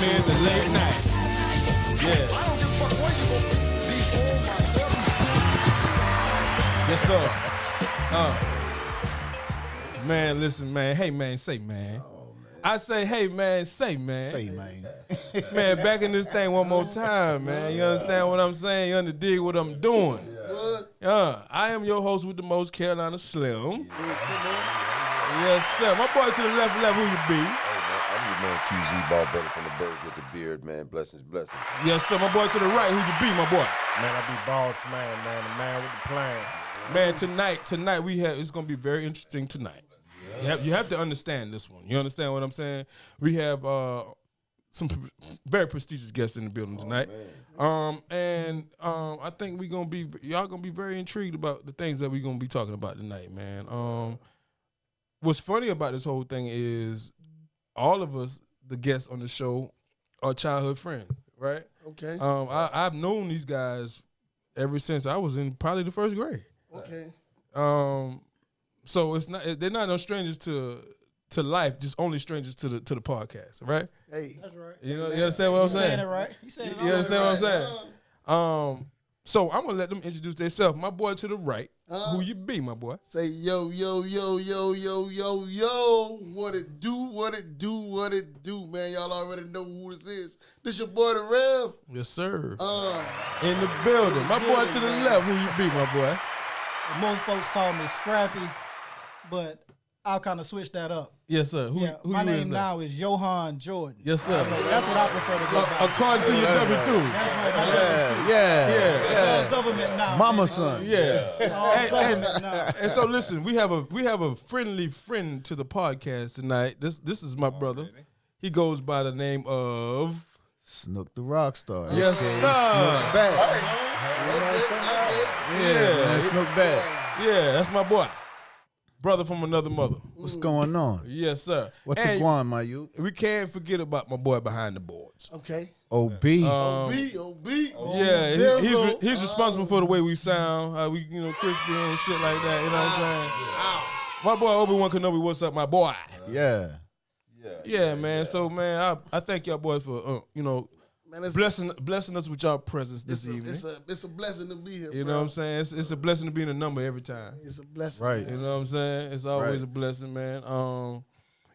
in the late night. Yeah. Yes, sir. Man, listen, man. Hey, man, say, man. I say, hey, man, say, man. Say, man. Man, back in this thing one more time, man. You understand what I'm saying? You understand what I'm doing? I am your host with the most, Carolina Slimm. Yes, sir. My boy to the left, who you be? I'm your man QZ, ball brother from the bird with the beard, man. Blessings. Yes, sir. My boy to the right, who you be, my boy? Man, I be boss man, the man with the plan. Man, tonight we have, it's going to be very interesting tonight. You have to understand this one. You understand what I'm saying? We have some very prestigious guests in the building tonight. I think y'all gonna be very intrigued about the things that we're gonna be talking about tonight, man. What's funny about this whole thing is all of us, the guests on the show, are childhood friends, right? Okay. I've known these guys ever since I was in probably the first grade. Okay. So they're not no strangers to life, just only strangers to the podcast, right? Hey, that's right. You understand what I'm saying? Saying it right. You saying it You understand what I'm saying? So I'm gonna let them introduce themselves. My boy to the right, who you be, my boy? Say yo. What it do, man. Y'all already know who this is. This your boy the Rev. Yes, sir. In the building. My boy to the left, who you be, my boy? Most folks call me Scrappy, but I'll kind of switch that up. Yes, sir. Who my you name is now is Johann Jordan. Yes, sir. That's what I prefer to go by. According to your W-2. That's right, my W-2. Yeah. It's all government now. Mama son. Yeah. All government now. And so listen, we have a friendly friend to the podcast tonight. This is my brother. He goes by the name of Snook the Rockstar. Yes, sir. Snook back. Yeah, Snook back. Yeah, that's my boy. Brother from another mother. What's going on? Yes, sir. What's it going, my youth? We can't forget about my boy behind the boards. Okay. OB. OB. Yeah, he's responsible for the way we sound, how we, crispy and shit like that. You know what I'm saying? My boy Obi-Wan Kenobi, what's up, my boy? Yeah. Yeah, man. So, man, I thank y'all boys for, Man, blessing us with y'all presence this evening. It's a blessing to be here. You know what I'm saying? It's a blessing to be in the number every time. It's a blessing. Right. You know what I'm saying? It's always a blessing, man.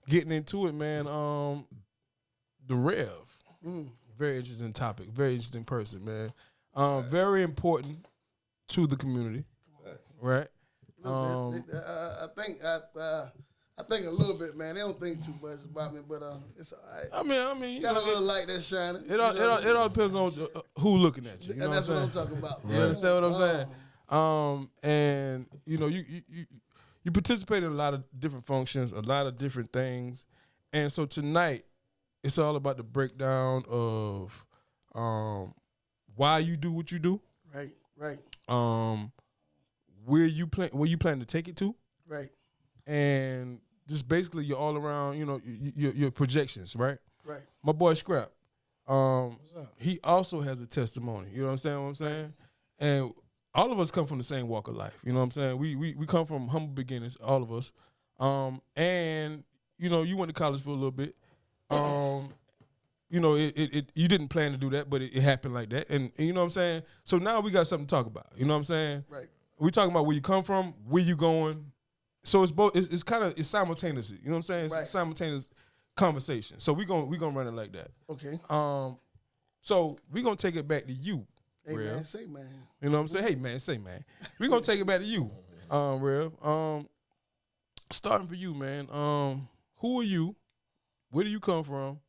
Getting into it, man. The Rev. Very interesting topic. Very interesting person, man. Very important to the community. Right? I think a little bit, man. They don't think too much about me, but it's all right. I mean, got a little light that's shining. It all depends on who looking at you. You know that's what I'm talking about. You understand what I'm saying? And you participate in a lot of different functions, a lot of different things, and so tonight it's all about the breakdown of why you do what you do. Right. Where you plan to take it to. Right. And just basically your all around, your projections, right? Right. My boy Scrap, he also has a testimony. You understand what I'm saying? And all of us come from the same walk of life. You know what I'm saying? We come from humble beginnings, all of us. And you went to college for a little bit. You didn't plan to do that, but it happened like that. And you know what I'm saying? So now we got something to talk about. You know what I'm saying? Right. We talking about where you come from, where you going. So it's both. It's kind of simultaneous. You know what I'm saying? It's a simultaneous conversation. So we gonna run it like that. Okay. So we gonna take it back to you, Hey Rev. man, say man. You know what I'm saying? Hey man, say man. We gonna take it back to you, Rev. Starting for you, man. Who are you? Where do you come from?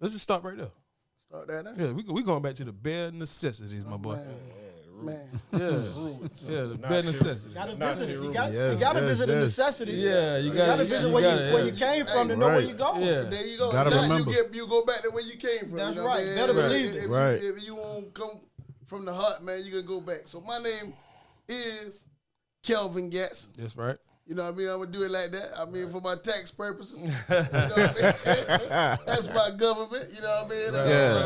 Let's just start right there. Start that now. Yeah, we going back to the bare necessities, my boy. Man. The bare necessities. You gotta visit the necessities. Yeah, you gotta visit where you came from to know where you're going. Yeah. There you go. Gotta now remember. you go back to where you came from. That's you know right. Man? Better believe it. If you won't come from the heart, man, you can go back. So my name is Kelvin Gadson. That's right. You know what I mean? I'm going to do it like that. I mean, for my tax purposes. You know what I mean? That's my government. You know what I mean?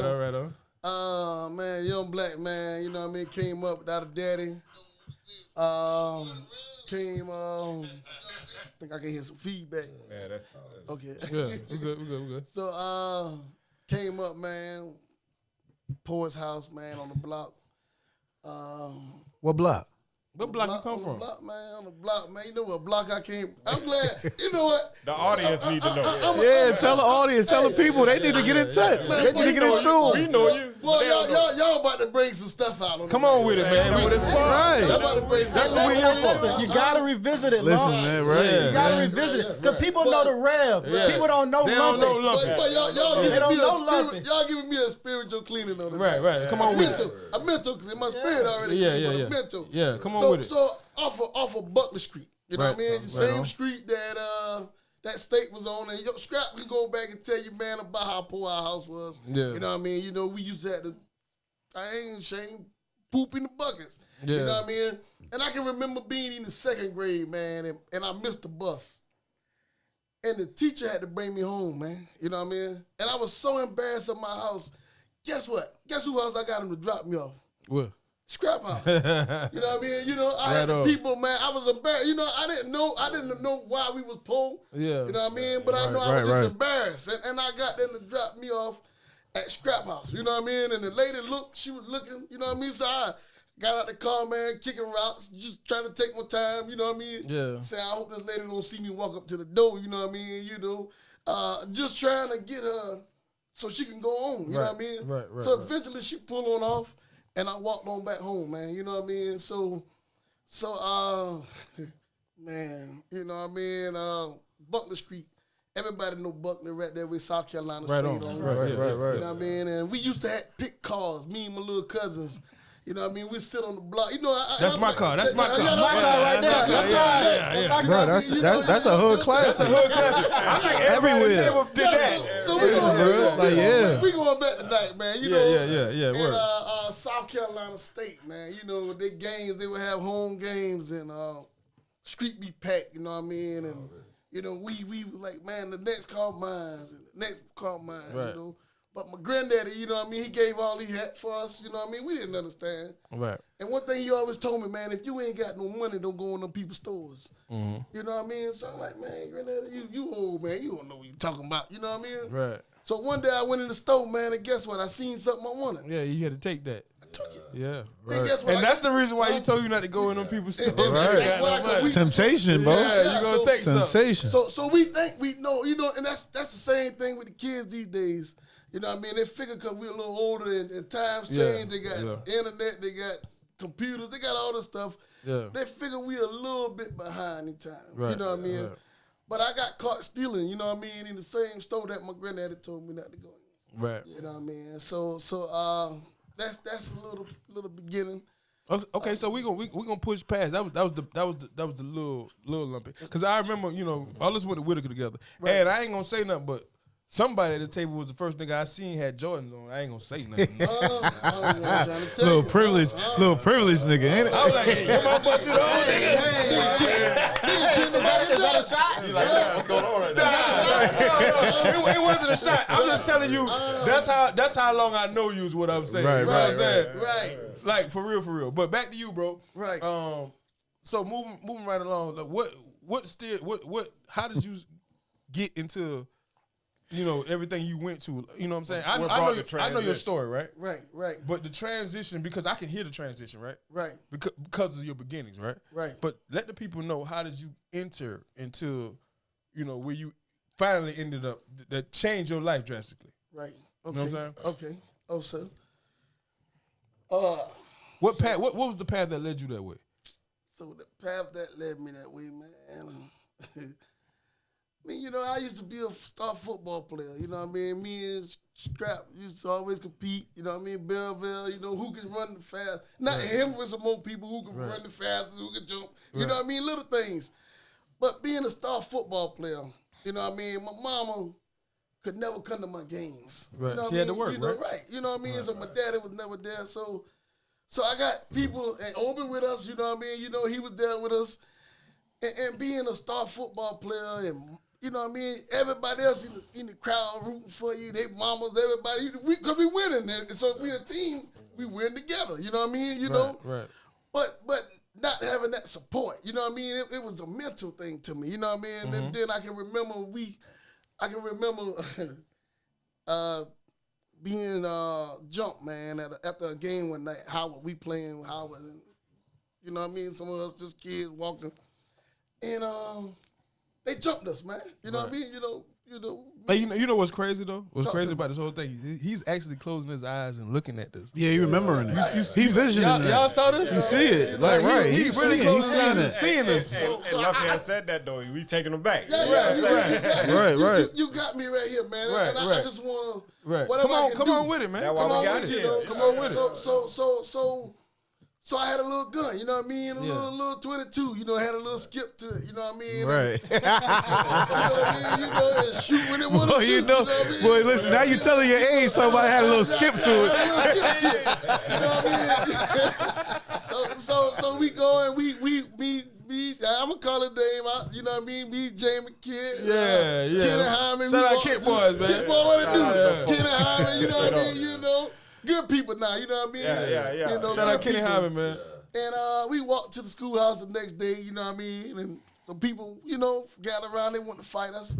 All right. Man, young black man, you know what I mean? Came up without a daddy. came. I think I can hear some feedback. Yeah, that's Okay. Yeah, we good. So came up, man. Poet's house, man, on the block. What block? What block you come on from? The block, man, on the block, man. You know what block I came? I'm glad. You know what? the audience need to know. Yeah, tell the audience, tell the people, they need to get in touch. They need to get in tune. We know you. Well, y'all about to bring some stuff out on Come on with it, man. Y'all about to bring some That's stuff what we out. here for. Listen, you gotta revisit it, Listen, Lord. man, right? You gotta revisit it. Because people know the rev. People don't know They don't know Lumpy. Lumpy. But y'all They don't know giving Lumpy. me y'all giving me a spiritual cleaning on it. Right. Come on with it. A mental clean. My spirit already clean, but a mental. Yeah, come on with it. So off of Butler Street, you know what I mean? The same on. street that state was on, and Scrap can go back and tell you, man, about how poor our house was. Yeah. You know what I mean? You know, we used to have to, I ain't ashamed, poop in the buckets. Yeah. You know what I mean? And I can remember being in the second grade, man, and I missed the bus. And the teacher had to bring me home, man. You know what I mean? And I was so embarrassed at my house. Guess what? Guess who else I got him to drop me off? What? Scrap house. You know what I mean? You know, I had the people, man. I was embarrassed. You know, I didn't know why we was poor. Yeah. You know what I mean? But I know I was just embarrassed. And I got them to drop me off at Scrap House. You know what I mean? And the lady she was looking, you know what I mean? So I got out the car, man, kicking rocks, just trying to take my time, you know what I mean? Yeah. Say, I hope this lady don't see me walk up to the door, you know what I mean? You know, just trying to get her so she can go on, you know what I mean? Right. So eventually she pulled on off. And I walked on back home, man. You know what I mean? So, man, you know what I mean? Butler Street. Everybody know Butler right there with South Carolina State on. Right. You know what I mean? And we used to pick cars, me and my little cousins. You know what I mean? We sit on the block. You know, That's my car. That's my car. My car right there. Yeah. Bro, that's a hood classic. I think Everywhere. did that. So we going, we going back tonight, man. You know, Yeah. Word. And South Carolina State, man. You know, they games, they would have home games and street be packed, you know what I mean? And, you know, we were like, man, the next call mine, you know. But my granddaddy, you know what I mean, he gave all he had for us, you know what I mean? We didn't understand. Right. And one thing he always told me, man, if you ain't got no money, don't go in them people's stores. Mm-hmm. You know what I mean? So I'm like, man, granddaddy, you old, man. You don't know what you're talking about. You know what I mean? Right. So one day I went in the store, man, and guess what? I seen something I wanted. Yeah, you had to take that. I took it. Yeah. And guess what? And that's the reason why he told you not to go in them people's stores. Right. Temptation, bro. Yeah, you gonna take something. Temptation. So we think we know, you know, and that's the same thing with the kids these days. You know what I mean? They figure because we're a little older and times change, they got internet, they got computers, they got all this stuff. Yeah. They figure we're a little bit behind in time. Right. You know what I mean? Right. But I got caught stealing, you know what I mean, in the same store that my granddaddy told me not to go in. Right. You know what I mean? So that's a little beginning. Okay, so we gonna push past. That was the little lumpy. Cause I remember, you know, all this went to Whitaker together. Right. And I ain't gonna say nothing, but somebody at the table was the first nigga I seen had Jordans on. I ain't gonna say nothing. Little privilege nigga, ain't it? I was like, hey, come on, bunch of those niggas. Is that a shot? You like, what's going on right now? It wasn't a shot. I'm just telling you, that's how long I know you is what I'm saying. Right. Like for real. But back to you, bro. Right. So moving right along, like how did you get into, you know, everything you went to? You know what I'm saying? I know your story, right? Right. But the transition, because I can hear the transition, right? Right. Because of your beginnings, right? Right. But let the people know, how did you enter into, you know, where you finally ended up that changed your life drastically? Right. Okay. You know what I'm saying? Okay. Oh, so. What path? What was the path that led you that way? So the path that led me that way, man. I mean, you know, I used to be a star football player. You know what I mean? Me and Strap used to always compete. You know what I mean? Belleville, you know, who can run the fast. Not him with some more people who can run the fastest, who can jump. You know what I mean? Little things. But being a star football player, you know what I mean? My mama could never come to my games. Right. You know She had to work, you know, right? You know what I mean? So my daddy was never there. So I got people, and Obi with us, you know what I mean? You know, he was there with us. And being a star football player, and you know what I mean, everybody else in the crowd rooting for you, they mamas, everybody, because we winning. And so if we a team, we win together. You know what I mean? You know? Right. But not having that support. You know what I mean? It was a mental thing to me. You know what I mean? And then I can remember being jumped, man, after a game one night. Howard, we playing with Howard, and you know what I mean? Some of us just kids walking, and they jumped us, man. You know what I mean? You know. Hey, you know what's crazy though? What's crazy about this whole thing? He's actually closing his eyes and looking at this. Yeah, he remembering it. He visioning it. Y'all saw this? You see it. Like, right. He really closing his eyes and seeing this. And luckily I said that though. We taking them back. Right. You got me right here, man. And I just want to. Right. Whatever Come on with it, man. That's why Come on we got with you. it. Come on with it. So I had a little gun, you know what I mean? A little 22, you know, had a little skip to it, you know what I mean? Right. You know what I mean? You know, and shoot when it want to shoot. You know what I mean? boy, listen, now you telling your age, somebody had a little skip to it. You know what I mean? So we go and we I'm gonna call his name out, you know what I mean? Me, Jamie Kidd. Yeah. Kenny Hyman. Shout out Kid Boys, man. Kid Boy, what it do? Kenny Hyman, you know what I mean? You know. Good people now, you know what I mean? Yeah. You know, Shout out good Kenny people. Hyman, man. And we walked to the schoolhouse the next day, you know what I mean? And some people, you know, gathered around, they wanted to fight us.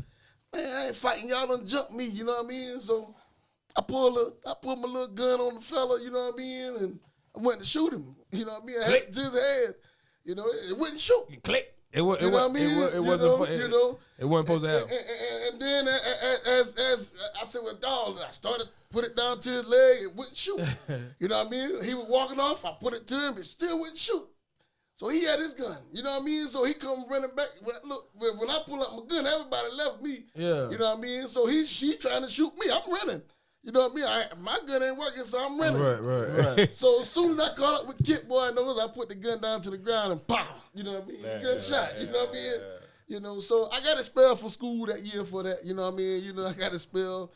Man, I ain't fighting, y'all done jumped me, you know what I mean? So I pulled my little gun on the fella, you know what I mean? And I went to shoot him, you know what I mean? I hit his head, you know, it wouldn't shoot. Click. It You know what I mean? It wasn't. It wasn't supposed to happen. And then as I said, well, dog, I started put it down to his leg, it wouldn't shoot. You know what I mean? He was walking off, I put it to him, it still wouldn't shoot. So he had his gun, you know what I mean? So he come running back. Well, look, when I pull up my gun, everybody left me. Yeah. You know what I mean? So she trying to shoot me, I'm running. You know what I mean? My gun ain't working, so I'm running. Right. So as soon as I caught up with Kid Boy and those, I put the gun down to the ground and pow. You know what I mean? Gunshot. You know what I mean? You know, so I got expelled from school that year for that. You know what I mean? You know, I got expelled.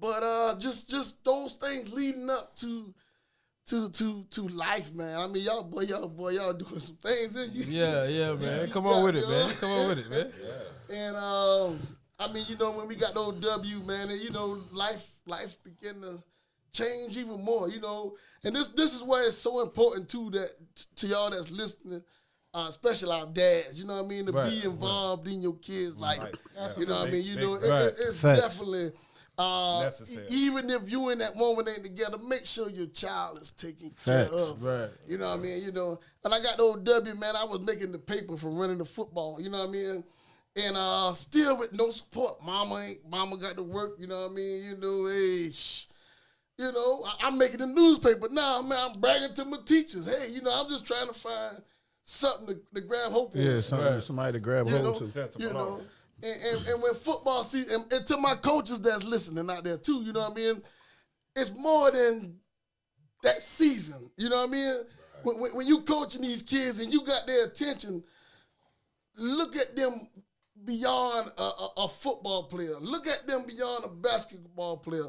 But just those things leading up to life, man. I mean, y'all doing some things. Yeah, man. Come on with it, man. Come on with it, man. And I mean, you know, when we got those W, man, and you know, life began to change even more, you know. And this is why it's so important too that to y'all that's listening, especially our dads, you know what I mean, to be involved in your kids' life. You know what I mean? You know, it's definitely necessary. Even if you in that moment ain't together, make sure your child is taken care of. Right. You know what I mean? You know, and I got the old W, man. I was making the paper for running the football. You know what I mean? And still with no support. Mama got to work. You know what I mean? You know, hey, you know, I'm making the newspaper now, man. I'm bragging to my teachers. Hey, you know, I'm just trying to find something to grab hope on. Yeah, somebody to grab hold to. You know, and when football season, and to my coaches that's listening out there too, you know what I mean? It's more than that season. You know what I mean? When you coaching these kids and you got their attention, look at them beyond a football player. Look at them beyond a basketball player.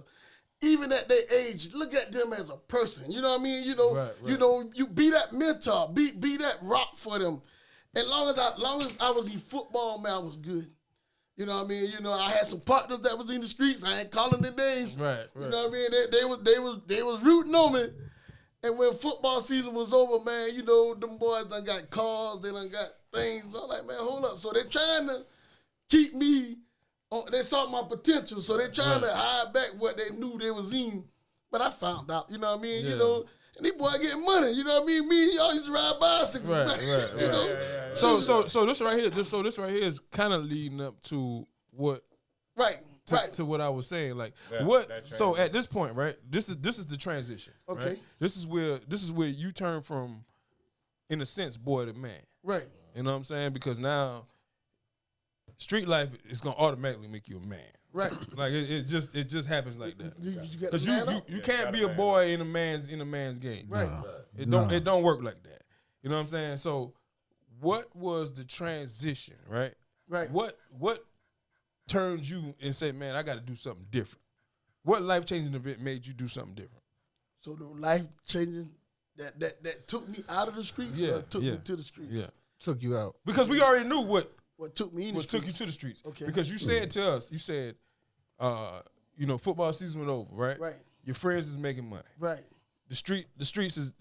Even at their age, look at them as a person. You know what I mean? You know, you know, you be that mentor, be that rock for them. And long as I was in football, man, I was good. You know what I mean? You know, I had some partners that was in the streets. I ain't calling their names. Right. You know what I mean? They was rooting on me. And when football season was over, man, you know, them boys done got cars, they done got things. I'm like, man, hold up. So they trying to keep me on, they saw my potential, so they trying to hide back what they knew they was in. But I found out, you know what I mean? You know, and these boys getting money, you know what I mean? Me, y'all used to ride bicycles. Right. You know? So this right here is kind of leading up to what to what I was saying. Like so at this point, right? This is the transition. Okay. Right? This is where you turn from, in a sense, boy to man. Right. You know what I'm saying? Because now street life is gonna automatically make you a man. Right. Like it just happens like that. Because you can't be a boy in a man's game. Right. It don't work like that. You know what I'm saying? So what was the transition, right? Right. What turned you and said, man, I got to do something different? What life-changing event made you do something different? So the life-changing that took me out of the streets or took me to the streets? Yeah. Took you out. Because we already knew what took me in the streets. took you to the streets. Okay. Because you said to us, you know, football season was over, right? Right. Your friends is making money. Right. The streets is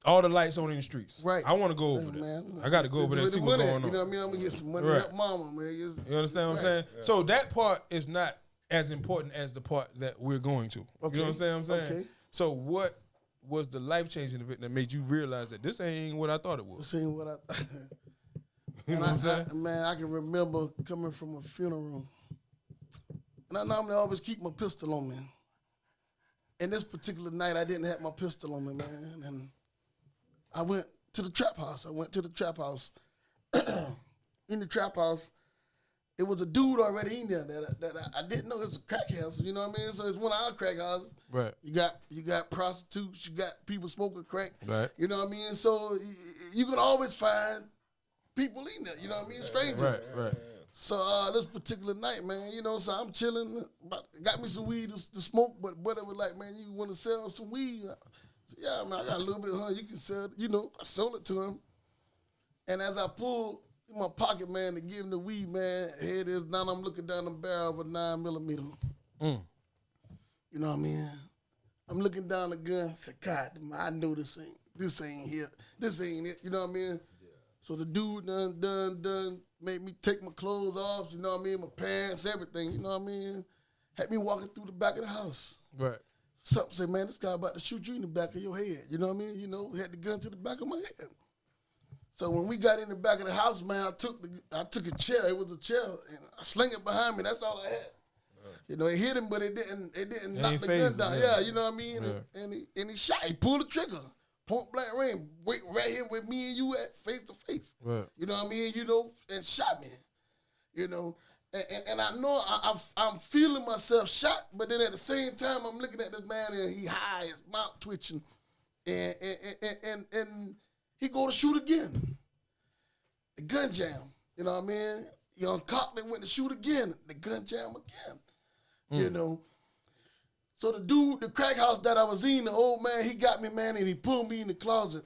all the lights on in the streets. Right. I want to go over Hey, there. man, I got to go over there and see what's going on. You know what I mean? I'm gonna get some money. Right. Help mama, man. You understand what I'm saying? Yeah. So that part is not as important as the part that we're going to. Okay. You know what I'm saying? Okay. So what was the life-changing event that made you realize that this ain't what I thought it was? This ain't what I You know what I'm saying? Man, I can remember coming from a funeral. And I normally always keep my pistol on me. And this particular night, I didn't have my pistol on me, man. And I went to the trap house. In the trap house, it was a dude already in there that I didn't know it was a crack house. You know what I mean? So it's one of our crack houses. Right. You got prostitutes. You got people smoking crack. Right. You know what I mean? So you can always find people in there. You know what I mean? Strangers. Right. So this particular night, man, you know, so I'm chilling. Got me some weed to smoke, but brother was like, man, you want to sell some weed? I said, yeah, man, I got a little bit, huh? You can sell it. You know, I sold it to him. And as I pulled in my pocket, man, to give him the weed, man, here it is. Now I'm looking down the barrel of a 9mm. You know what I mean? I'm looking down the gun. I said, God, I know this ain't here. This ain't it. You know what I mean? Yeah. So the dude done made me take my clothes off, you know what I mean, my pants, everything, you know what I mean? Had me walking through the back of the house. Right. Something say, man, this guy about to shoot you in the back of your head, you know what I mean? You know, had the gun to the back of my head. So when we got in the back of the house, man, I took a chair, it was a chair, and I sling it behind me, that's all I had. You know, it hit him, but it didn't knock the gun down. Yeah, you know what I mean? Yeah. And he shot, he pulled the trigger. Point blank range, right here with me and you at face to face. Right. You know what I mean? You know, and shot me. You know, and I know I'm feeling myself shot, but then at the same time I'm looking at this man and he high, his mouth twitching, and he go to shoot again. The gun jam. You know what I mean? He uncocked it, went to shoot again. The gun jam again. You know. So the dude, the crack house that I was in, the old man, he got me, man, and he pulled me in the closet.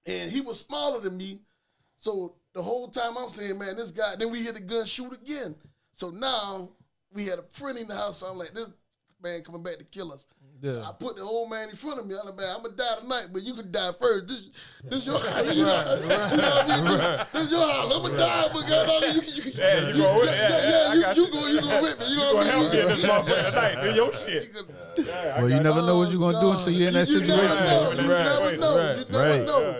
And he was smaller than me. So the whole time I'm saying, man, this guy, then we hear the gun shoot again. So now we had a friend in the house, so I'm like, this man coming back to kill us. Yeah. So I put the old man in front of me. I'm like, man, I'm going to die tonight, but you can die first. This your house. You know what I mean? This your house. I'm going to die, but God, you go with me. You go with me. You know what I mean? Help me in this motherfucker tonight. Do your shit. Well, you never know what you're going to do until you're in that situation. You never know. You never know.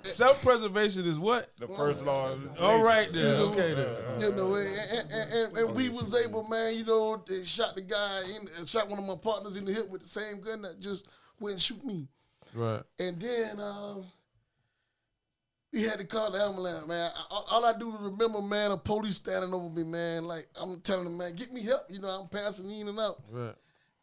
Self-preservation is what? The first law. All right, then. Okay, then. You know, and we was able, man, you know, they shot the guy, shot one of my partners in the hip with the same gun that just went and shoot me. Right. And then he had to call the ambulance, man. All I do is remember, man, a police standing over me, man. Like, I'm telling him, man, get me help. You know, I'm passing in and out. Right.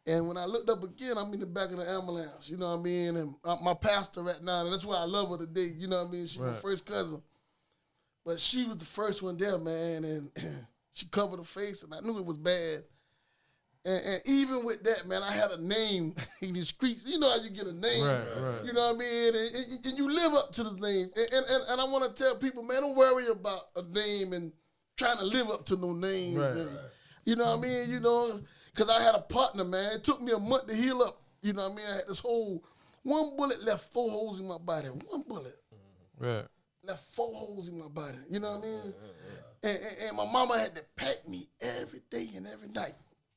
And when I looked up again, I'm in the back of the ambulance. You know what I mean? And my pastor right now, and that's why I love her today. You know what I mean? She's my first cousin. But she was the first one there, man, and she covered her face, and I knew it was bad. And even with that, man, I had a name in the streets. You know how you get a name. Right. You know what I mean? And you live up to the name. And I want to tell people, man, don't worry about a name and trying to live up to no names. Right. You know what I mean? You know, because I had a partner, man. It took me a month to heal up. You know what I mean? I had this whole, one bullet left 4 holes in my body. One bullet. Right. Left 4 holes in my body. You know what I mean? And my mama had to pack me every day and every night.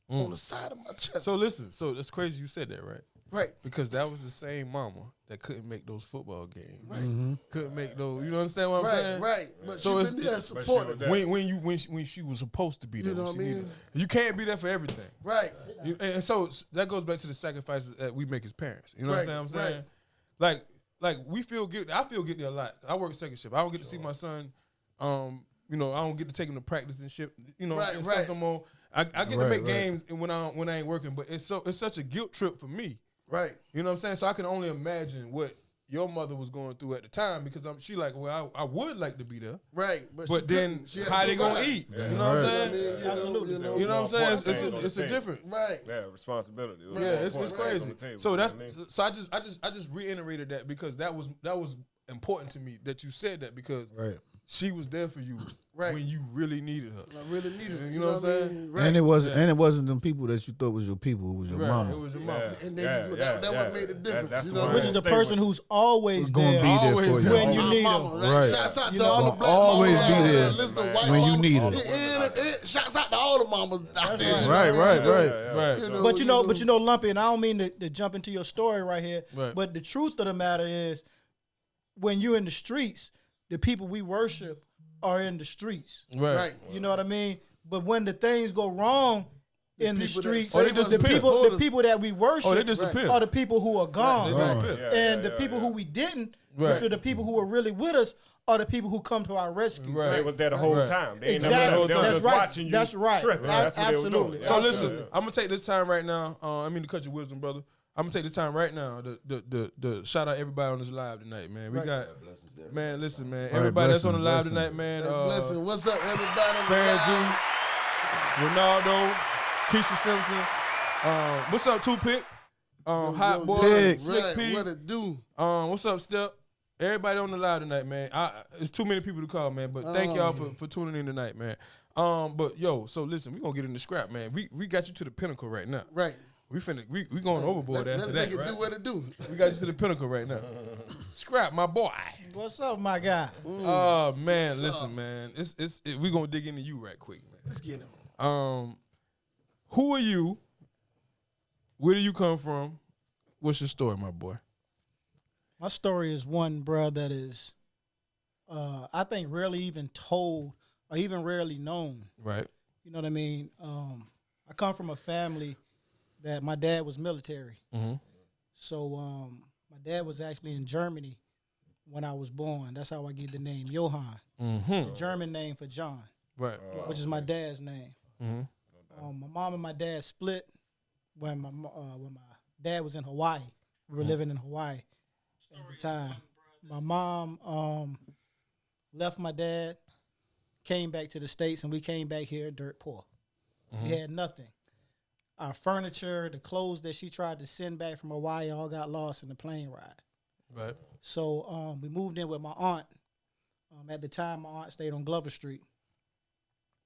On the side of my chest. So listen, so it's crazy you said that, right? Right. Because that was the same mama that couldn't make those football games. Right. Mm-hmm. Couldn't make those, you understand what I'm saying? Right. But so she been there supporting. When she was supposed to be there. You know what I mean? You can't be there for everything. Right. And so that goes back to the sacrifices that we make as parents. You know what I'm saying? Right. Like we feel guilty. I feel guilty a lot. I work second shift. I don't get to see my son. You know, I don't get to take him to practice and shit. You know, and stuff no more. I get to make games when I ain't working, but it's such a guilt trip for me. Right. You know what I'm saying? So I can only imagine what your mother was going through at the time because she like, well, I would like to be there. Right. But then how they gonna eat? Yeah. You know what I'm saying? Absolutely. You know what I'm saying? It's a different. Right. Yeah, responsibility. Yeah, it's crazy. So I just reiterated that because that was important to me that you said that because she was there for you Right. when you really needed her. I really needed it. You know what I'm saying? I mean? Right. And it wasn't them people that you thought was your people. It was your Right, mama. it was your mama. And then that what made the difference. That's you the know one. Which is the person who's always Who's gonna there. be there Always for you. there. When you My need mama, them. Right. Shouts out You to know, all the black always mamas be out there listen to white when you mamas. need 'em. Shouts out to all the mamas out there. you know Right, what I mean? right. Right. You know, But you know, Lumpy, and I don't mean to jump into your story right here, Right. but the truth of the matter is, when you're in the streets, the people we worship are in the streets. Right. You know what I mean? But when the things go wrong in the people that streets, save us the disappear. people that we worship They disappear. are the people who are gone. They disappear. And the people who we didn't, Right. which are the people who are really with us, are the people who come to our rescue. Right. They was there the whole Right. time. They ain't Exactly. never, they was That's just right. watching you. That's right. Tripping. Right. That's what they was Absolutely. doing. So Yeah. listen, Absolutely. I'm gonna take this time right now. I mean to cut your wisdom, brother. I'm gonna take this time right now to shout out everybody on this live tonight, man. We got man, listen, man. Everybody that's on the live tonight, man. Blessing. What's up, everybody? on the Farron live? G, Ronaldo, Keisha Simpson. What's up, Two Pick? Hot Yo, Boy, Pig. Slick Right, P. what it do? What's up, Step? Everybody on the live tonight, man. It's too many people to call, man. But thank y'all for tuning in tonight, man. But yo, so listen, we gonna get in the scrap, man. We got you to the pinnacle right now. Right. We going overboard Let's after make that, it right? do what it do. We got you to the pinnacle right now. Scrap, my boy. What's up, my guy? Oh man, listen, man. We gonna dig into you right quick, man. Let's get him. Who are you? Where do you come from? What's your story, my boy? My story is one, bro, that is, I think, rarely even told or even rarely known. Right. You know what I mean? I come from a family that my dad was military. Mm-hmm. So my dad was actually in Germany when I was born. That's how I get the name Johann, Mm-hmm. the German name for John, Right. which is my dad's name. Mm-hmm. My mom and my dad split when my dad was in Hawaii. We were living in Hawaii at the time. My mom left my dad, came back to the States, and we came back here dirt poor. We had nothing. Our furniture, the clothes that she tried to send back from Hawaii all got lost in the plane ride. Right. So we moved in with my aunt. At the time, my aunt stayed on Glover Street.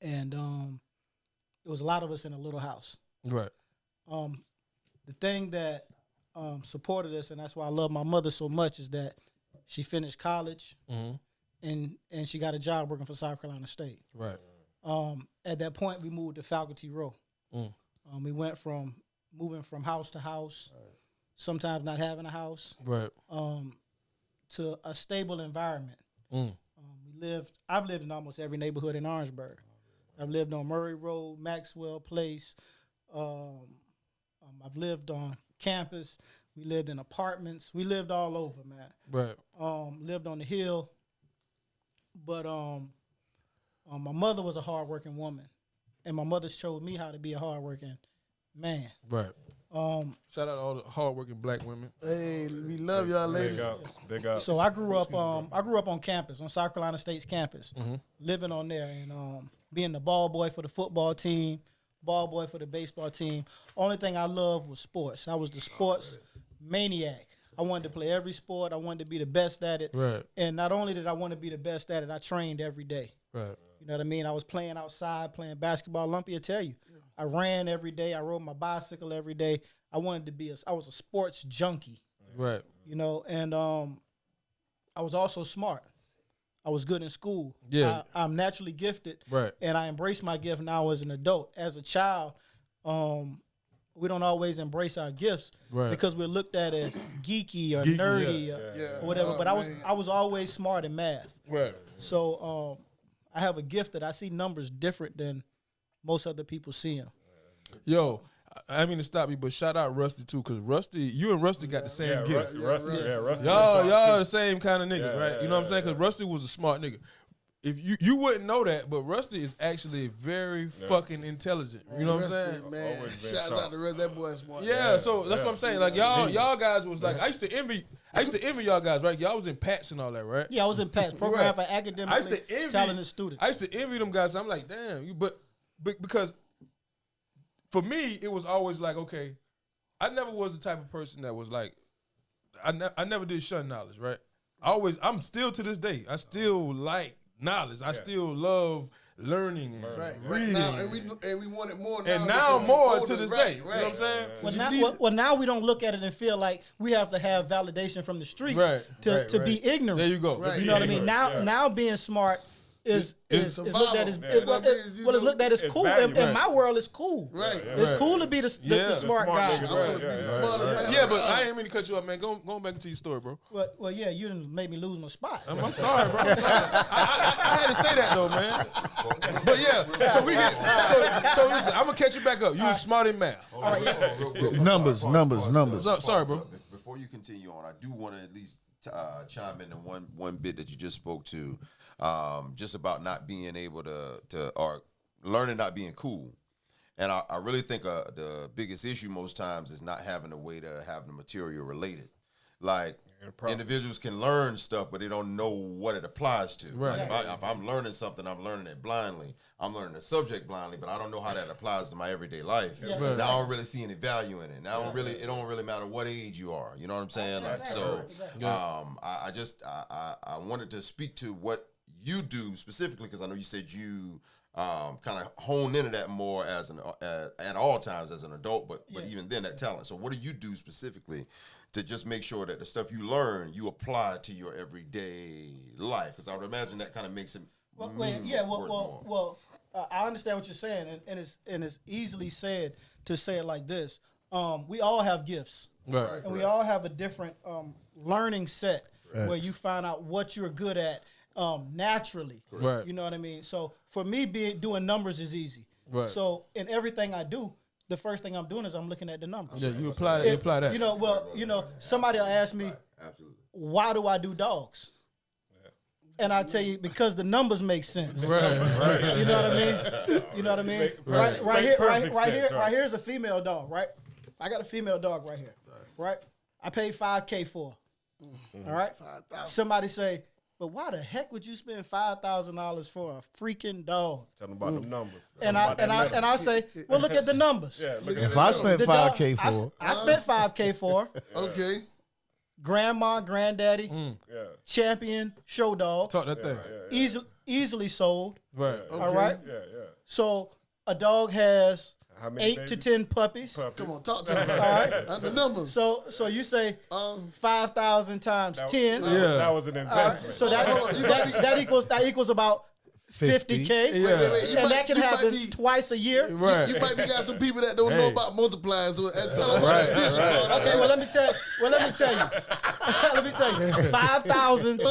And there was a lot of us in a little house. Right. The thing that supported us, and that's why I love my mother so much, is that she finished college and she got a job working for South Carolina State. Right. At that point, we moved to Faculty Row. Mm. We went from moving from house to house, sometimes not having a house, Right. to a stable environment. Mm. I've lived in almost every neighborhood in Orangeburg. I've lived on Murray Road, Maxwell Place. I've lived on campus. We lived in apartments. We lived all over, man. Right. Lived on the hill. But my mother was a hardworking woman, and my mother showed me how to be a hardworking man. Right. Shout out to all the hardworking black women. Hey, we love y'all ladies. Big up. So I grew up on campus, on South Carolina State's campus, living on there, and being the ball boy for the football team, ball boy for the baseball team. Only thing I loved was sports. I was the sports maniac. I wanted to play every sport. I wanted to be the best at it. Right. And not only did I want to be the best at it, I trained every day. Right. You know what I mean? I was playing outside, playing basketball. Lumpy will tell you, I ran every day. I rode my bicycle every day. I wanted to be I was a sports junkie. Right. You know, and I was also smart. I was good in school. Yeah. I'm naturally gifted. Right. And I embrace my gift now as an adult. As a child, we don't always embrace our gifts because we're looked at as geeky or nerdy or whatever. But I was always smart in math. Right. So I have a gift that I see numbers different than most other people see them. Yo, I didn't mean to stop you, but shout out Rusty too, because you and Rusty got the same gift. Rusty. Y'all the same kind of nigga, right? You know what I'm saying? Because Rusty was a smart nigga. If you wouldn't know that, but Rusty is actually very fucking intelligent. You know what I'm saying? Man, shout out to Rest. That boy smart. Yeah, so that's what I'm saying. Like y'all guys was like I used to envy y'all guys, right? Y'all was in Pats and all that, right? Yeah, I was in PATS, Program for Academically Talented Students. I used to envy them guys. I'm like, damn, but because for me it was always like, okay, I never was the type of person that was like, I never did shun knowledge, right? I'm still to this day, I still like knowledge. I still love learning and reading. Now, and we want it more now. And now more older, to this right, day. You right. know what I'm saying? Well, now we don't look at it and feel like we have to have validation from the streets to be ignorant. There you go. Right. You know what I mean? Now being smart is looked at as it's looked at as cool. In my world, it's cool. Right. It's cool to be the smart guy. Yeah, but I ain't mean to cut you up, man. Going back into your story, bro. Well, yeah, you done made me lose my spot. I'm sorry, bro. I'm sorry. I had to say that though, man. But yeah, so listen, I'm gonna catch you back up. You was smart in math. Numbers. Sorry, bro. Before you continue on, I do want to at least chime into one bit that you just spoke to, just about not being able to or learning not being cool. And I really think the biggest issue most times is not having a way to have the material related. Like individuals can learn stuff, but they don't know what it applies to. Right. Like if I'm learning something, I'm learning it blindly. I'm learning the subject blindly, but I don't know how that applies to my everyday life. Yeah. Right. Now I don't really see any value in it. Now it don't really matter what age you are. You know what I'm saying? Like, so I wanted to speak to what you do specifically, because I know you said you kind of hone into that more as at all times as an adult, but even then that talent. So what do you do specifically to just make sure that the stuff you learn you apply to your everyday life? Because I would imagine that kind of makes it. I understand what you're saying, and it's easily said to say it like this. We all have gifts, Right. and we all have a different learning set where you find out what you're good at naturally. Right. You know what I mean? So for me, doing numbers is easy. Right. So in everything I do, the first thing I'm doing is I'm looking at the numbers. Yeah, you apply that. Somebody will ask me, why do I do dogs? And I tell you, because the numbers make sense. Right. You know what I mean? You know what I mean? Right here's a female dog, right? I got a female dog right here, right? I paid $5,000 for her, all right? Somebody say, but why the heck would you spend $5,000 for a freaking dog? Tell them about them numbers. And I say, well, look at the numbers. If I spent $5,000 for, I spent $5,000 for her. Okay. Grandma, granddaddy, champion, show dogs. Talk that thing. Easily sold. Right. Okay. All right. Yeah. So a dog has How many 8 to babies? 10 puppies. Come on, talk to me. All right. And the numbers. So you say 5,000 times 10. Yeah. That was an investment. So that equals about 50K. Yeah. Wait, And that can happen twice a year. Right. You might be got some people that don't know about multiplying. So and tell them about that addition. Okay, well let me tell you. 5,000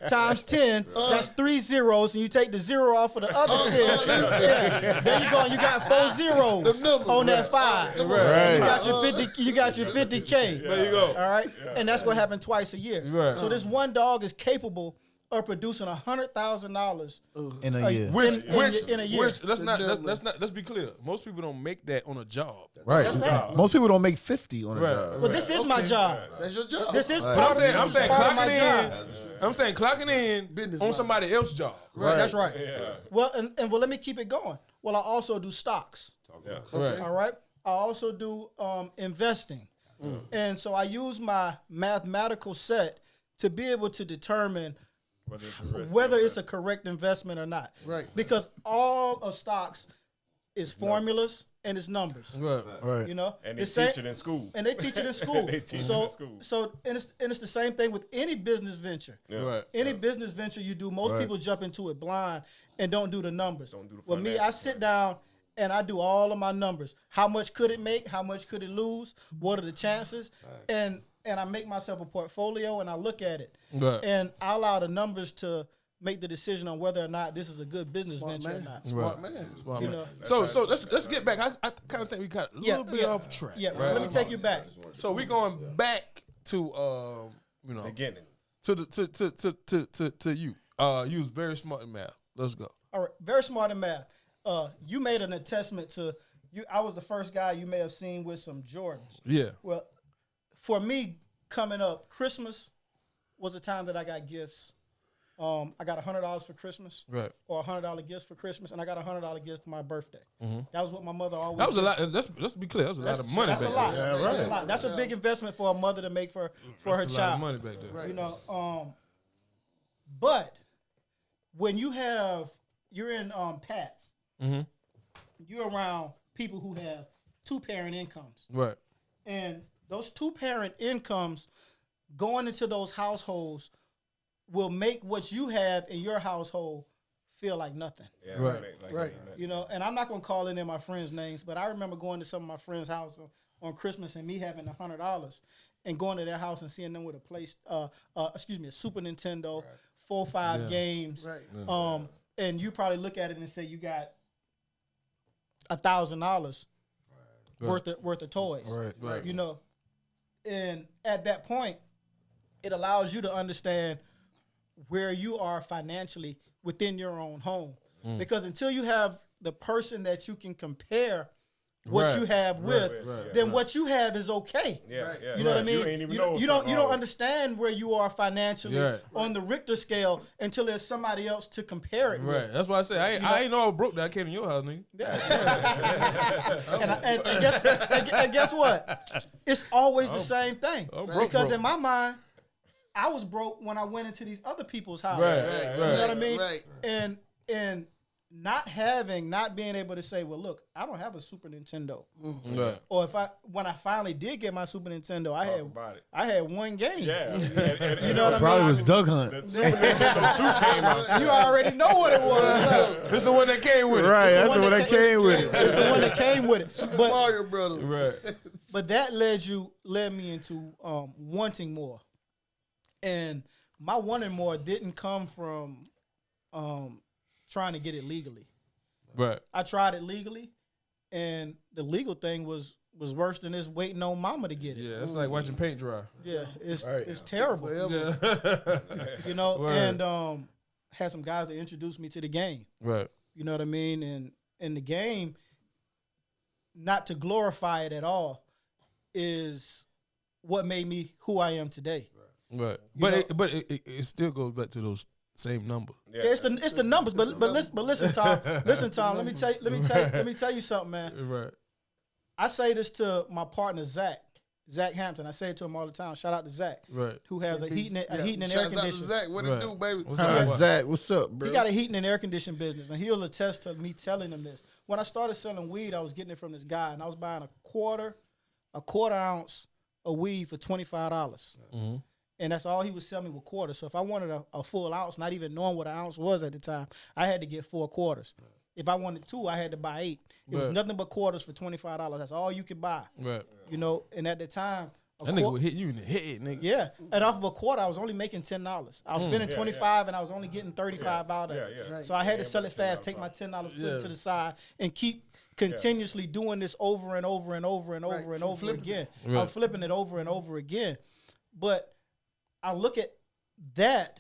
times 10, that's 3 zeros, and you take the 0 off of the other 10. Yeah. There you go, and you got 4 zeros on that 5. Right. You got your 50K. There you go. All right? And that's going to happen twice a year. Right. So this one dog is capable of producing $100,000 in a year. in a year. Which let's be clear. Most people don't make that on a job. Right. Most people don't make 50 on a Right. job. But this is my job. That's your job. This is But I'm saying part of my clocking job. in. I'm saying clocking in Business on model. somebody else's job. Right. That's right. Well, and let me keep it going. Well, I also do stocks. Right. All right. I also do investing, and so I use my mathematical set to be able to determine whether it's a correct investment or not. Right. Because all of stocks is formulas and it's numbers. Right. You know. And they It's teach same- it in school. And they teach it in school. They teach it so, in school. So and it's the same thing with any business venture. Right. Any business venture you do, most people jump into it blind and don't do the numbers. Well, me, I sit down and I do all of my numbers. How much could it make? How much could it lose? What are the chances? And I make myself a portfolio and I look at it. Right. And I allow the numbers to make the decision on whether or not this is a good business venture or not. Smart man. You know? So let's get back. I kind of think we got a little bit off track. Yeah, so let me take you back. So we going back to Beginning. to you. You was very smart in math. Let's go. All right, very smart in math. You made an attestment to you. I was the first guy you may have seen with some Jordans. Yeah. Well, for me, coming up, Christmas was a time that I got gifts. I got $100 for Christmas, Right. or $100 gifts for Christmas, and I got a $100 gift for my birthday. That was what my mother always. That was a did. lot. Let's be clear. That was a lot of money That's back a lot. then. That's a lot. That's a big investment for a mother to make for her That's a lot of child. money back then. You know, but when you're in Pats, you're around people who have 2-parent incomes. Right. And those 2-parent incomes going into those households will make what you have in your household feel like nothing. Yeah, Right. Right. You know, and I'm not going to call any of my friends' names, but I remember going to some of my friends' house on Christmas and me having $100 and going to their house and seeing them with a Super Nintendo, 4 or 5 games. Right. And you probably look at it and say you got $1,000 worth of toys. Right. You know, and at that point, it allows you to understand where you are financially within your own home. Because until you have the person that you can compare what you have with, then what you have is okay. Yeah. You know what I mean? You ain't even You don't understand where you are financially Right. on the Richter scale until there's somebody else to compare it Right. with. That's why I say I ain't know I was broke that I came to your house, nigga. And guess what? It's always the same thing. broke. Because in my mind, I was broke when I went into these other people's houses. Right. You know what I mean? Right. And not being able to say, well, look, I don't have a Super Nintendo. Right. Or when I finally did get my Super Nintendo, I had one game. Yeah. You know what I Probably mean? was Duck Hunt. The Super Nintendo 2 came out. You already know what it was. This the one that came with it. Right, It's that's the one that came with it. It's the one that came with it. But Mario Brothers. Right. But that led me into wanting more. And my wanting more didn't come from trying to get it legally. Right. I tried it legally, and the legal thing was worse than this waiting on mama to get it. Yeah, it's like watching paint dry. Yeah, it's terrible. Forever. You know, Word. and had some guys that introduced me to the game. Right. You know what I mean? And in the game, not to glorify it at all, is what made me who I am today. Right. know- But it still goes back to those same numbers. Yeah. Yeah, it's the numbers, but listen, Tom. Let me tell you something, man. Right. I say this to my partner Zach Hampton. I say it to him all the time. Shout out to Zach, Right. who has a heating and air Shouts out to conditioning. Zach. What Right. it do, baby? What's Hi, up? Zach, what's up, bro? He got a heating and air conditioning business, and he'll attest to me telling him this. When I started selling weed, I was getting it from this guy, and I was buying a quarter ounce of weed for $25. And that's all he was selling me with quarters. So if I wanted a full ounce, not even knowing what an ounce was at the time, I had to get 4 quarters. If I wanted 2, I had to buy 8. It was Right. nothing but quarters for $25. That's all you could buy. Right. You know, and at the time, That nigga would hit you in the head, nigga. yeah, and off of a quarter, I was only making $10. I was spending 25, and I was only getting 35 out of it. Yeah. So I had to sell it fast, take my $10, put it to the side, and keep continuously doing this over and over and over and over and over again. Right. I'm flipping it over and over again. But I look at that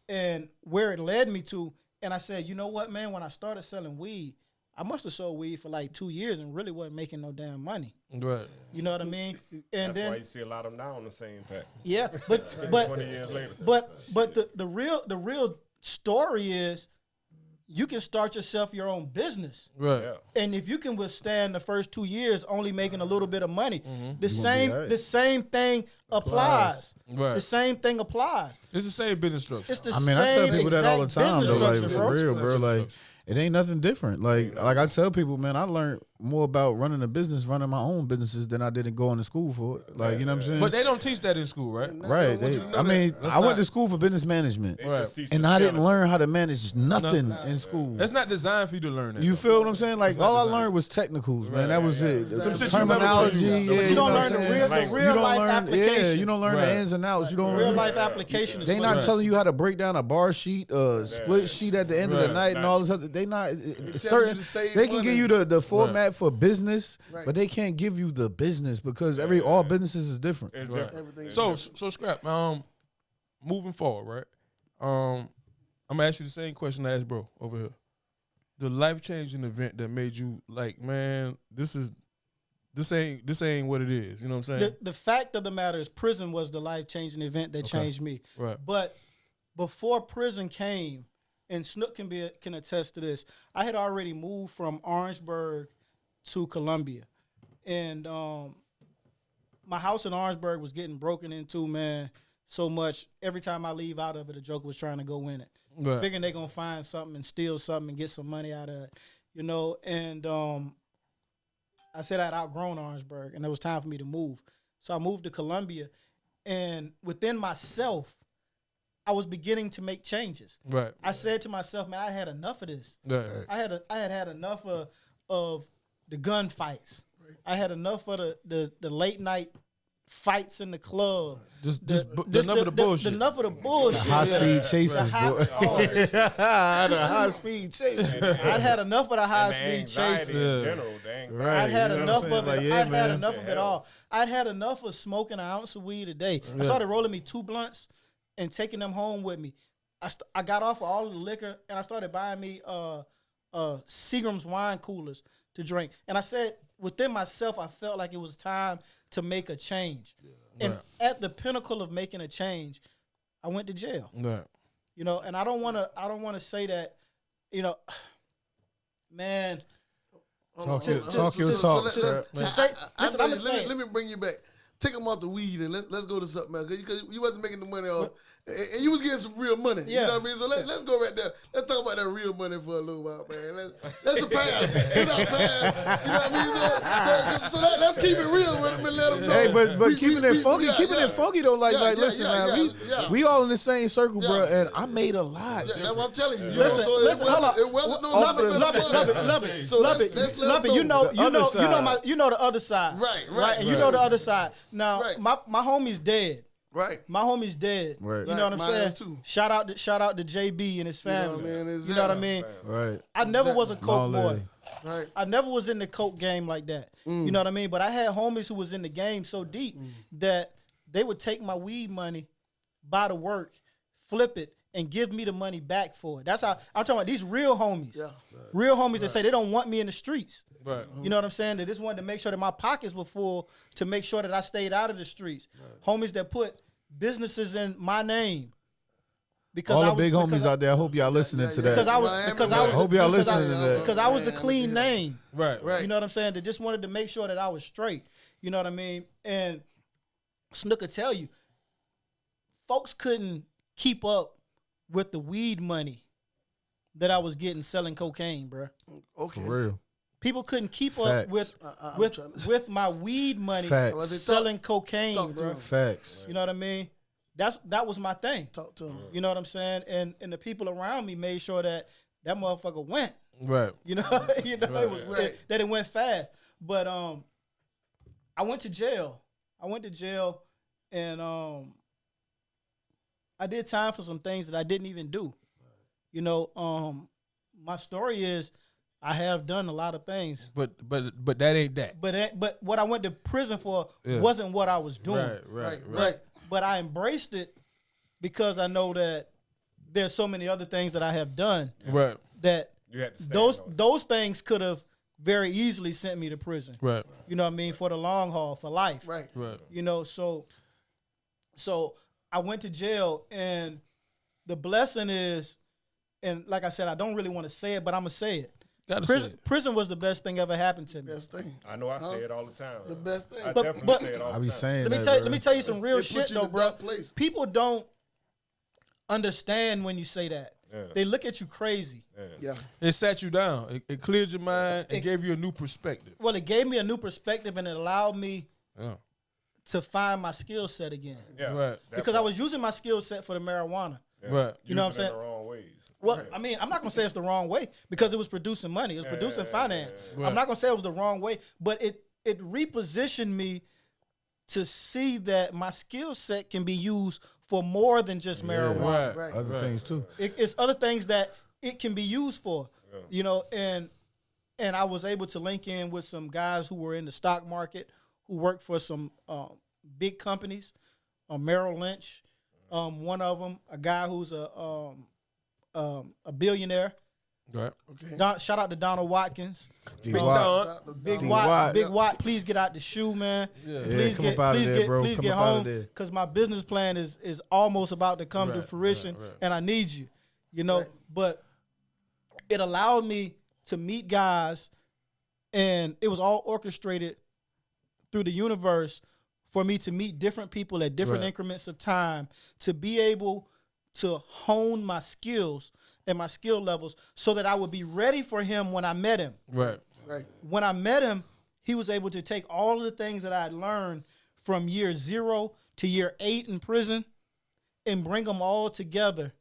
and where it led me to, and I said, you know what, man? When I started selling weed, I must have sold weed for like 2 years and really wasn't making no damn money. Right. You know what I mean? And That's then why you see a lot of them now on the same pack. yeah, but 20 years later. but the real story is you can start yourself your own business. Right. Yeah. And if you can withstand the first 2 years only making a little bit of money, the right. same thing applies. Right. The same thing applies. It's the same business structure. It's the I mean, same I tell people that all the exact time, business though, like, structure, for bro. real, bro. Like, it ain't nothing different. Like I tell people, man, I learned more about running a business, running my own businesses than I did going to school for it. Like, you know what I'm saying? But they don't teach that in school, right? Right. I mean, I went to school for business management, Right. and I didn't learn how to manage nothing in school. That's not designed for you to learn that. You though. feel what I'm saying? Like, all I designed. learned was technicals, man. That was it. Some shit you Terminology, never yeah. learned. But you don't know learn what the I'm real, saying? the real life application. Yeah, you don't learn Right. the ins and outs. You don't real learn. life application is They what not it is. telling you how to break down a bar sheet, split sheet at the end of the Right. night, and all this other. They not certain. to save They can money. give you the format for business, Right. but they can't give you the business because all businesses is different. It's Right. different. Everything. So scrap. Moving forward, right? I'm gonna ask you the same question I asked bro over here. The life-changing event that made you like, man, this ain't what it is. You know what I'm saying? The fact of the matter is prison was the life-changing event that changed me. Right. But before prison came, and Snook can attest to this, I had already moved from Orangeburg to Columbia. And my house in Orangeburg was getting broken into, man, so much. Every time I leave out of it, a joker was trying to go in it. Right. Figuring they're going to find something and steal something and get some money out of it, you know. And I said I'd outgrown Orangeburg, and it was time for me to move. So I moved to Columbia, and within myself, I was beginning to make changes. Right. I said to myself, man, I had enough of this. Right. I had enough of the gunfights. I had enough of the late night fights in the club. Enough of the bullshit. Enough of the bullshit. High speed chases, boy. The high speed chases. I'd had enough of the high speed anxiety chases. in general, the anxiety. Right. I'd had you know enough what I'm of saying? it. Like, yeah, I'd had man. enough of it all. I'd had enough of smoking an ounce of weed a day. I started rolling me 2 blunts and taking them home with me. I got off of all of the liquor, and I started buying me Seagram's wine coolers to drink. And I said, within myself, I felt like it was time to make a change. And at the pinnacle of making a change, I went to jail. Right. You know, and I don't want to say that, you know, man. Talk your talk. Let me bring you back. Take them off the weed and let's go to something else. Because you wasn't making the money off, and you was getting some real money. Yeah. You know what I mean? So let's go right there. Let's talk about that real money for a little while, man. That's the past. That's our past. You know what I mean? So let's keep it real with them and let them know. Hey, but keeping it funky though, listen, man, we all in the same circle, bro, and I made a lot. Yeah, that's what I'm telling you. Listen, hold on. It wasn't no Love it. Love it. You know the other side. Right. And you know the other side. Now, Right. my homie's dead. Right. My homie's dead. Right. You know what I'm Mine saying? is too. Shout out to JB and his family. man, You know what I mean? Right. I never was a coke boy. Lady. Right. I never was in the coke game like that. You know what I mean? But I had homies who was in the game so deep that they would take my weed money, buy the work, flip it, and give me the money back for it. That's how I'm talking about these real homies. Yeah. Real homies that say they don't want me in the streets. Right. You know what I'm saying? They just wanted to make sure that my pockets were full to make sure that I stayed out of the streets. Homies that put businesses in my name. Because All the big homies out there, I hope y'all listening to that. Because I was hope y'all listening to that. because I was the clean name. Right. You know what I'm saying? They just wanted to make sure that I was straight. You know what I mean? And Snook could tell you, folks couldn't keep up with the weed money that I was getting selling cocaine, bro. Okay. For real. People couldn't keep Facts. up with my weed money Facts. selling cocaine, Talk to bro. him. Facts. You know what I mean? That was my thing. Talk to him. You know what I'm saying? And the people around me made sure that motherfucker went. Right. You know, it was that it went fast. But I went to jail. And I did time for some things that I didn't even do. You know, my story is I have done a lot of things. But that ain't that. But what I went to prison for wasn't what I was doing. Right. But I embraced it because I know that there's so many other things that I have done Right. that You had to stand on it. those things could have very easily sent me to prison. Right. You know what I mean? For the long haul, for life. Right. Right. You know, so I went to jail, and the blessing is, and like I said, I don't really want to say it, but I'm gonna say it. Prison was the best thing ever happened to me. Best thing. I know I say it all the time. The best thing. I But- definitely but- say it all I the be time. saying Let me tell you some real It put shit you in though, a bro. dark place. People don't understand when you say that. Yeah. They look at you crazy. Yeah. It sat you down. It cleared your mind and gave you a new perspective. Well, it gave me a new perspective, and it allowed me Yeah. to find my skill set again. Yeah. Right. That Because I part. was using my skill set for the marijuana. Yeah. Right. You know what I'm Using it saying? the wrong ways. Well, I mean, I'm not gonna say it's the wrong way because it was producing money. It was producing finance. Right. I'm not gonna say it was the wrong way, but it repositioned me to see that my skill set can be used for more than just marijuana. Right. Other things too. It's other things that it can be used for. You know, and I was able to link in with some guys who were in the stock market, who worked for some big companies, Merrill Lynch, one of them, a guy who's a billionaire. Right. Okay. Shout out to Donald Watkins. Big Watt. Big Watt. Big Watt, please get out the shoe, man. Please come get, up out of please there, get, bro. please Come get up out of home there. because my business plan is almost about to come to fruition, and I need you. You know, but it allowed me to meet guys, and it was all orchestrated through the universe for me to meet different people at different increments of time, to be able to hone my skills and my skill levels so that I would be ready for him when I met him. Right. When I met him, he was able to take all of the things that I had learned from year 0 to year 8 in prison and bring them all together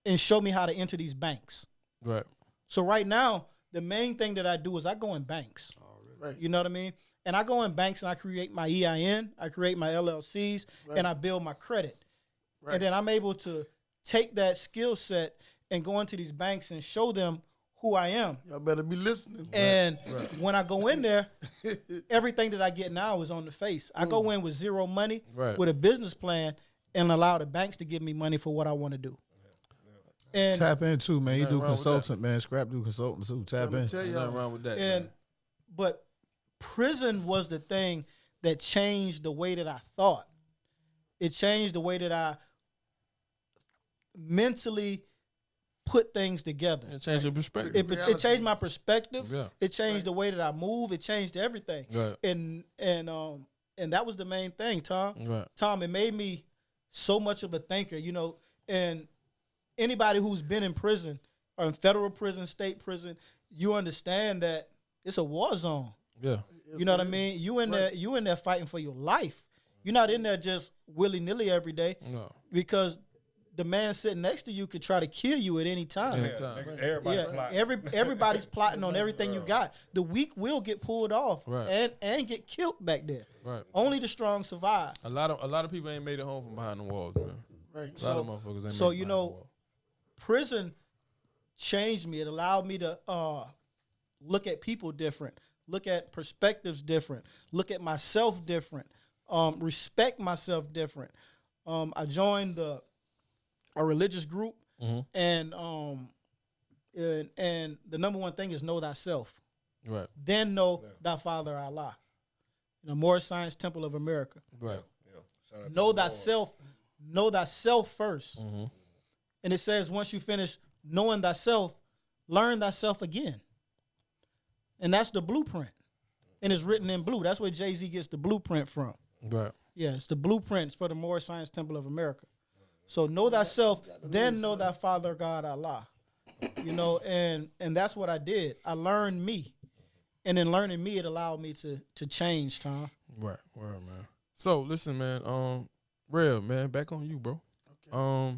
and show me how to enter these banks. Right. So right now, the main thing that I do is I go in banks. Right. You know what I mean? And I go in banks and I create my EIN, I create my LLCs, and I build my credit. Right. And then I'm able to take that skill set and go into these banks and show them who I am. Y'all better be listening. And when I go in there, everything that I get now is on the face. I go in with zero money, with a business plan, and allow the banks to give me money for what I want to do. And tap in too, man. You do consultant, man. Scrap do consultant too. Tap in. Nothing wrong with that. But prison was the thing that changed the way that I thought. It changed the way that I mentally put things together. It changed your perspective. It changed my perspective. Yeah. It changed the way that I move. It changed everything. Right. And that was the main thing, Tom. Right. Tom, it made me so much of a thinker, you know. And anybody who's been in prison or in federal prison, state prison, you understand that it's a war zone. Yeah. You know what I mean? You in there fighting for your life. You're not in there just willy-nilly every day. No. Because the man sitting next to you could try to kill you at any time. Everybody's plotting on everything you got. The weak will get pulled off and get killed back there. Right. Only the strong survive. A lot of people ain't made it home from behind the walls, man. Right. A lot of motherfuckers ain't So made it you behind know, the wall. prison changed me. It allowed me to look at people different, look at perspectives different, look at myself different, respect myself different. I joined a religious group, and the number one thing is know thyself. Right. Then know thy Father Allah. You know, Moorish Science Temple of America. Right. Know thyself. Know thyself first. And it says once you finish knowing thyself, learn thyself again. And that's the blueprint. And it's written in blue. That's where Jay-Z gets the blueprint from. Right. Yeah, it's the blueprints for the Moorish Science Temple of America. So know thyself, then know thy Father God Allah. You know, and that's what I did. I learned me. And in learning me, it allowed me to change, Tom. Right. Word, man. So listen, man, Rev, man, back on you, bro. Okay.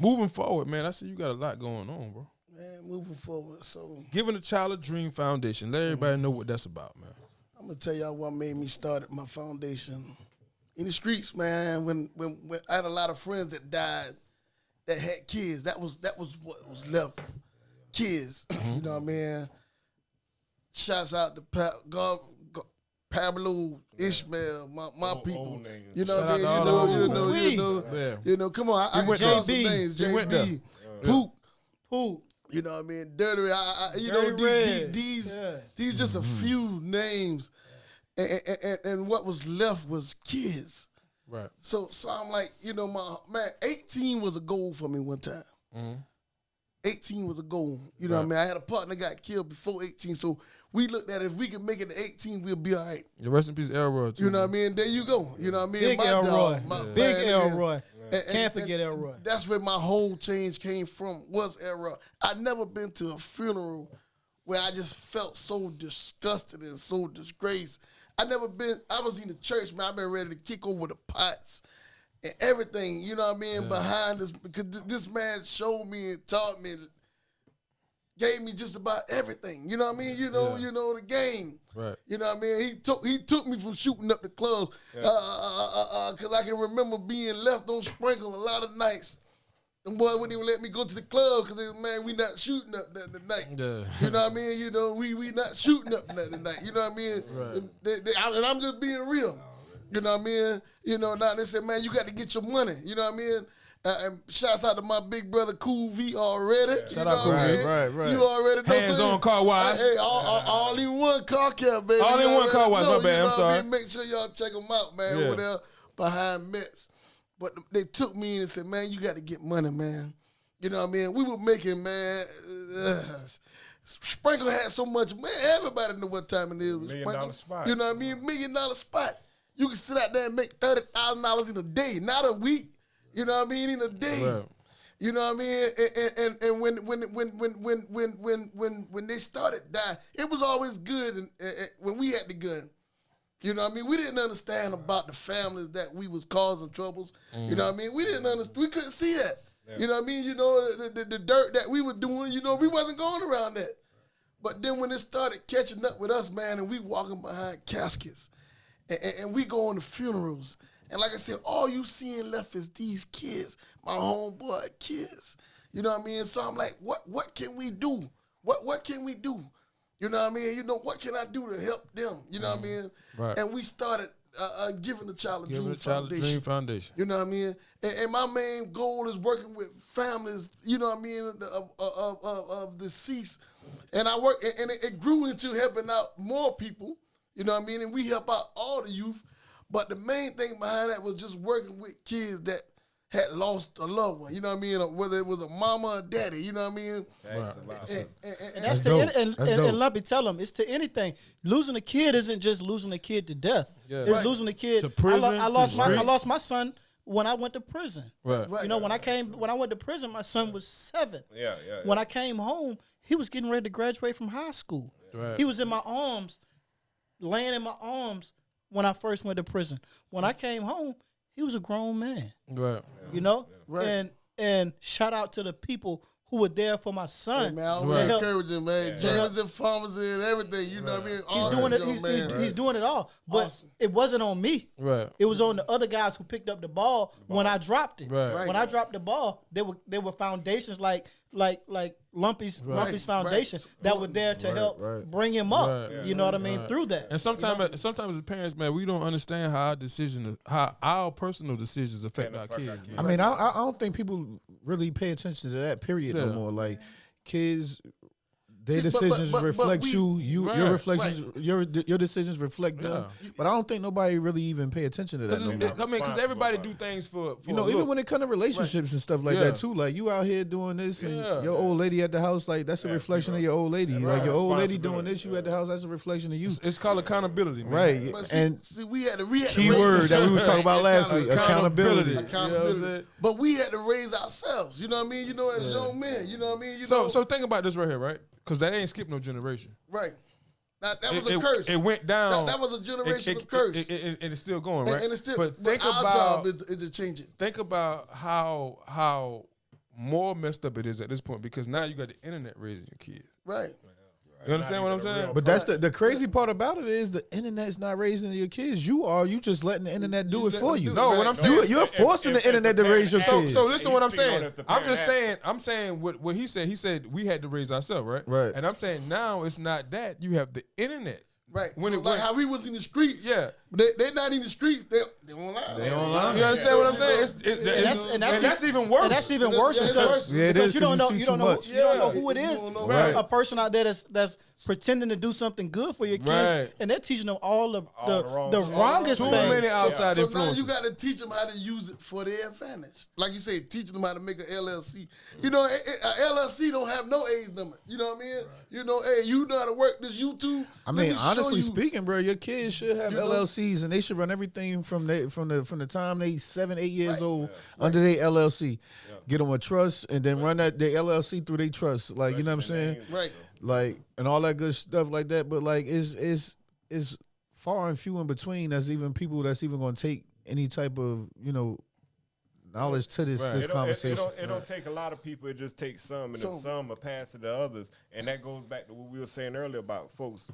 Moving forward, man, I see you got a lot going on, bro. Man, moving forward. So Giving a Child a Dream Foundation. Let everybody know what that's about, man. I'm gonna tell y'all what made me start my foundation. In the streets, man, when I had a lot of friends that died that had kids. That was what was left. Kids. You know what I mean? Shouts out to Pablo, Ishmael, my people. You know what I mean? You know, come on, I can call some names. JB, Poop. You know what I mean? Dirty. You know, these just a few names, and what was left was kids. Right. So I'm like, you know, 18 was a goal for me one time. 18 was a goal. You know what I mean? I had a partner that got killed before 18, so we looked at it, if we can make it to 18, we'll be all right. Yeah, rest in peace, Elroy, too. You know what I mean? There you go. You know what I mean? Big Elroy. Big Elroy. And Can't forget Elroy. That's where my whole change came from, was Elroy. I'd never been to a funeral where I just felt so disgusted and so disgraced. I was in the church, man. I've been ready to kick over the pots and everything, you know what I mean, behind this, because this man showed me and taught me, gave me just about everything. You know what I mean? You know the game. Right. You know what I mean? He took me from shooting up the clubs, because I can remember being left on Sprinkle a lot of nights. Them boys wouldn't even let me go to the club because, man, we not shooting up that night. Yeah. You know what I mean? You know, we not shooting up that night. You know what I mean? Right. And I'm just being real. You know what I mean? You know, now they said, man, you got to get your money. You know what I mean? And shouts out to my big brother Cool V already. Shout out Cool V. Right. You already know. Hands on car wash. Hey, all in one car care, baby. All in one car wash. My bad. I'm sorry. Make sure y'all check them out, man. Over there behind Mets. But they took me in and said, man, you got to get money, man. You know what I mean? We were making, man, Sprinkle had so much, man, everybody know what time it is. with $1 million Sprinkle. spot. You know what I mean? $1 million spot. You can sit out there and make $30,000 in a day, not a week. You know what I mean? In a day. Right. You know what I mean? And when they started dying, it was always good and when we had the gun. You know what I mean? We didn't understand about the families that we was causing troubles. You know what I mean? We didn't understand. We couldn't see that. You know what I mean? You know, the dirt that we were doing, you know, we wasn't going around that. But then when it started catching up with us, man, and we walking behind caskets, and we going to funerals, and like I said, all you seeing left is these kids, my homeboy kids. You know what I mean? So I'm like, what can we do? What can we do? You know what I mean? You know, what can I do to help them? You know what I mean? Right. And we started giving the Child of Give Dream it a Child Foundation. Dream Foundation. You know what I mean? And my main goal is working with families, you know what I mean, of deceased. And I work, and it grew into helping out more people, you know what I mean? And we help out all the youth. But the main thing behind that was just working with kids that had lost a loved one, you know what I mean? Whether it was a mama or daddy, you know what I mean? And that's dope. and That's dope. Lumpy, tell them it's to anything. Losing a kid isn't just losing a kid to death. Yeah. It's Right. losing a kid. To prison, I to lost streets. my son when I went to prison. Right. You know, when I went to prison, my son was 7. Yeah. When I came home, he was getting ready to graduate from high school. Right. He was in my arms, laying in my arms when I first went to prison. When I came home, he was a grown man. Right. You know? Right. And shout out to the people who were there for my Hey, son. man, I to always help. encourage him, man. James and pharmacy and everything, you know what I mean? He's Awesome, doing it. young man. He's doing it all. But Awesome. it wasn't on me. Right. It was on the other guys who picked up the ball when I dropped it. Right. When I dropped the ball, there were foundations like Lumpy's Foundation that were there to help bring him up. Right. You know what I mean? Through that. And sometimes as parents, man, we don't understand how our personal decisions affect our kids. I mean, I don't think people really pay attention to that period no Yeah. more. Like kids, their See, but- decisions but reflect we- you. Right. Your reflections, your decisions reflect them. Yeah. But I don't think nobody really even pay attention to that no more. Because everybody do things for You know, a even look. when it comes to relationships and stuff like Yeah. that too. Like you out here doing this, and Yeah. your old lady at the house, like that's a reflection of your old lady. Like your old lady doing Responsibility. this, you at the house, that's a reflection of you. It's called accountability, man. Right. But see, And we had to raise key word that we was talking about last week, Accountability. accountability. You know what I'm saying? But we had to raise ourselves, you know what I mean? You know, as young men, you know what I mean? You So know, so think about this right here, right? Because that ain't skipped no generation. right. That was a curse. It went down. That was a generational curse. And it's still going, right? And it's still, But but think our about job is to change it. think about how more messed up it is at this point, because now you got the internet raising your kids. Right. You understand what I'm saying? But that's the crazy part about it is the internet's not raising your kids. You just letting the internet do it for you. No, what I'm saying, You're forcing the internet to raise your kids. So listen, what I'm He's speaking on saying. if the I'm parent just saying. I'm saying what he said. He said we had to raise ourselves, right? Right. And I'm saying now it's not that. You have the internet. Right. When So it like went- how we was in the streets. Yeah. They're not in the streets. They online. They online. You understand what I'm saying? And That's even worse. And that's even worse Yeah, it's because, worse. Yeah, it because is, you don't 'cause know you you see don't too know much. you don't know who it You is. don't know. Right. A person out there that's pretending to do something good for your kids, Right. and they're teaching them all the wrong the shit. wrongest Too things. many outside So now influences. you got to teach them how to use it for their advantage. Like you say, teaching them how to make an LLC. You know, a LLC don't have no age limit. You know what I mean? You know, hey, you know how to work this YouTube. I Let mean, me show honestly you. speaking, bro, your kids should have You know? LLCs and they should run everything from the time they 7, 8 years Right. old under their LLC. Get them a trust and then run their LLC through their trust. Like you know what I'm saying? Right. Like and all that good stuff like that. But like it's far and few in between. That's even people that's even going to take any type of knowledge to this Right. this It don't- conversation. It don't take a lot of people. It just takes some, and So- if some are passed to the others, and that goes back to what we were saying earlier about folks,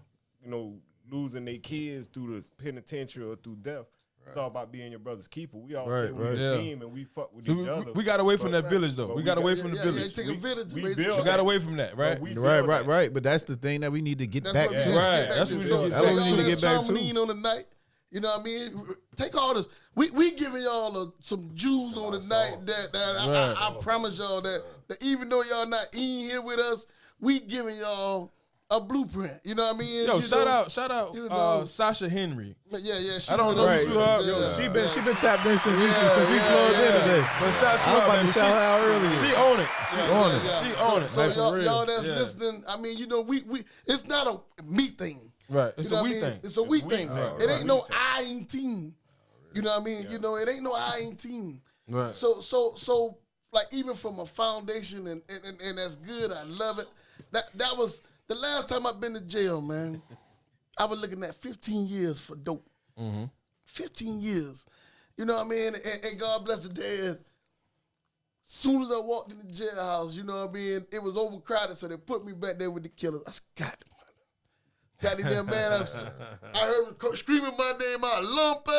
losing their kids through the penitentiary or through death. It's all about being your brother's keeper. We all Right, say we're right. a Yeah. team and we fuck with So each other. we got away from that village, though. But We we got got- away from the Yeah, village. it take a village to we raise a build child. We got away from that, right? We Right, build right, that. right. But that's the thing that we need to get That's back what to. I'm saying. Right. Get back That's to. what we So need to That's what we y'all need to that's get back to. Charlene on the night. You know what I mean? Take all this. We giving y'all some Jews on the night that Right. I promise y'all that even though y'all not in here with us, we giving y'all a blueprint. You know what I mean? Yo, You shout know, out, you know. Sasha Henry. Yeah. I don't know who Right. her. She been tapped in since we plugged in today. But shout I was out, about baby. to shout her out earlier. She own it. She own it. Yeah. She own it. So Like, for real. y'all that's Yeah. listening, I mean, you know, we it's not a me thing. Right. It's You know a what we I mean? thing. It's a we thing. thing. It ain't no I in team. You know what I mean? You know, it ain't no I in team. Right. So like even from a foundation and that's good. I love it. That was the last time I've been to jail, man. I was looking at 15 years for dope. 15 years. You know what I mean? And God bless the dead. Soon as I walked in the jailhouse, you know what I mean? It was overcrowded, so they put me back there with the killers. I said, God, goddamn man, I heard him screaming my name out, Lumpy.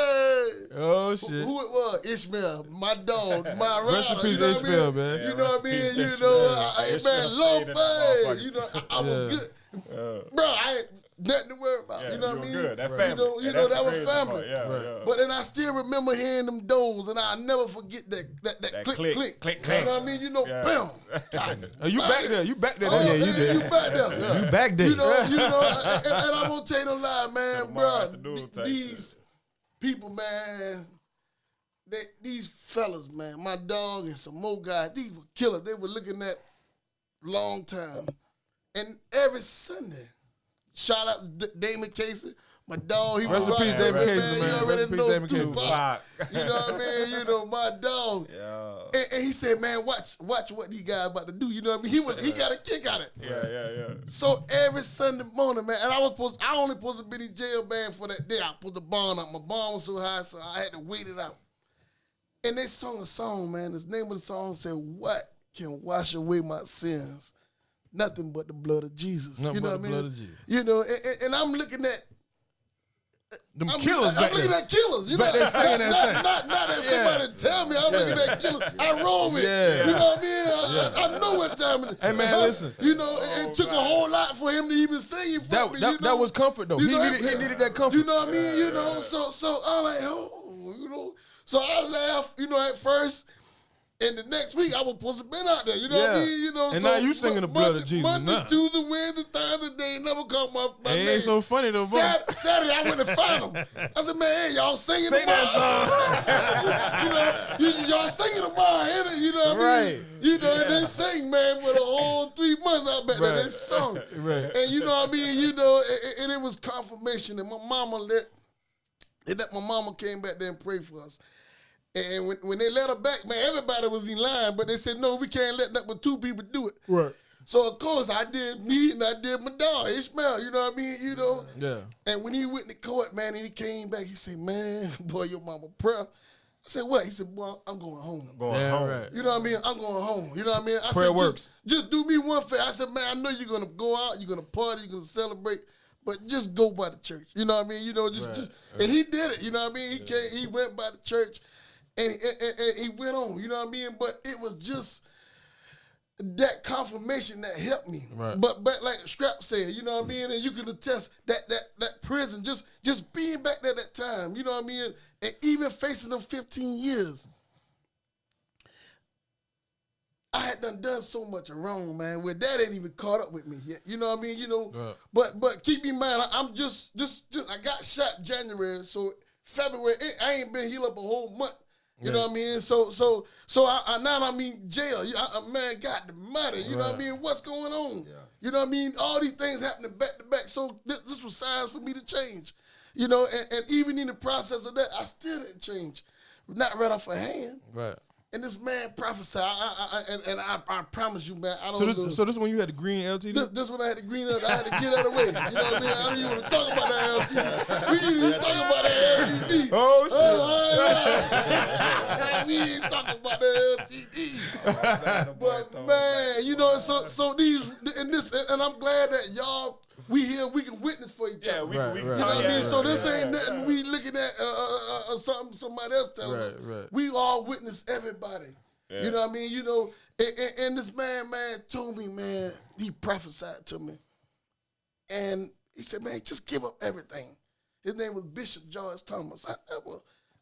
Oh shit. Who it was? Ishmael, my dog, my rider. Rest in peace, you know Ishmael, what I mean? man. You know what I mean? Rest in You peace, know, Ishmael. man, Ishmael stayed in that Lumpy. motherfucker. You know, I was good. Bro, I ain't nothing to worry about. Yeah, you know what I you mean? good. That family. You And know that's that the was crazy family. part. Yeah. But then I still remember hearing them doors, and I'll never forget that click. You know what I mean? You know, bam. God, Oh, you back there. You back there. oh, yeah, you did. You back there. You back there. You know, and I won't tell you no lie, man, Tomorrow bro. afternoon type These people, man, these fellas, man, my dog and some more guys, these were killers. They were looking at long time. And every Sunday, shout out to Damon Casey, my dog. He Rest was in peace, rocking Damon with me, Casey, You man. already Rest in peace, know Damon Casey. Tupac. You know what I mean? You know, my dog. Yeah. And he said, man, watch what these guys about to do. You know what I mean? He got a kick out of it. Yeah. So every Sunday morning, man, and I only supposed to be in jail, man, for that day. I put the bond up. My bond was so high, so I had to wait it out. And they sung a song, man. The name of the song said, "What can wash away my sins? Nothing but the blood of Jesus." Nothing you know but what the I mean? blood of Jesus. You know, and I'm looking at Them I'm killers looking, back I'm looking there. at killers. You Back know, there singing that not that somebody tell me. I'm looking at killers. I roll with. Yeah. You know what I mean? I know what time it is. Hey, man, listen. You know, it took a whole lot for him to even sing it for me. You know? That was comfort though. You He know, needed that comfort. You know what I mean? You know, so I'm like, oh, you know. So I laughed, you know, at first. And the next week I was supposed to been out there. You know what I Yeah. mean? You know, And so now you singing the blood of Jesus Monday, now. Tuesday, Wednesday, Thursday, they never called my It name. ain't so funny though, bro. Saturday, I went and found them. I said, man, hey, y'all singing Sing tomorrow. that you know, y'all singing tomorrow, ain't it? You know what I mean? Right. You know, and they sing, man, for the whole 3 months, I bet that they sung. Right. And you know what I mean? You know, and it was confirmation. And my mama my mama came back there and prayed for us. And when they let her back, man, everybody was in line, but they said, no, we can't let nothing but 2 people do it. Right. So, of course, I did me and I did my dog, Ishmael, you know what I mean? You know? Yeah. And when he went to court, man, and he came back, he said, man, boy, your mama prayer. I said, what? He said, boy, I'm going home. Right. You know what I mean? I'm going home. You know what I mean? I Prayer said, works. Just do me one favor. I said, man, I know you're going to go out, you're going to party, you're going to celebrate, but just go by the church. You know what I mean? You know, just and he did it. You know what I mean? He went by the church. And he went on, you know what I mean? But it was just that confirmation that helped me. Right. But like Scrap said, you know what I mean? And you can attest that prison, just being back there that time, you know what I mean? And even facing them 15 years. I had done so much wrong, man, where that ain't even caught up with me yet. You know what I mean? You know, but keep in mind, I'm just I got shot January, so February, I ain't been healed up a whole month. You know what I mean? So I now I'm in jail. Man, God the matter. You know what I mean? What's going on? Yeah. You know what I mean? All these things happening back to back. So this was signs for me to change. You know, and even in the process of that, I still didn't change. Not right off a hand. Right. And this man prophesied. I promise you, man, I don't know. So this one you had the green LTD? This one I had to green up. I had to get out of the way. You know what I mean? I don't even want to talk about that LTD. We ain't even talking about that LTD. Oh, shit. We ain't talking about the LTD. But man, you know, so these and I'm glad that y'all we here, we can witness for each other. We can You know what I mean? So this ain't nothing we looking at something somebody else telling us. Right. We all witness everybody. Yeah. You know what I mean? You know, and this man told me, man, he prophesied to me. And he said, man, just give up everything. His name was Bishop George Thomas.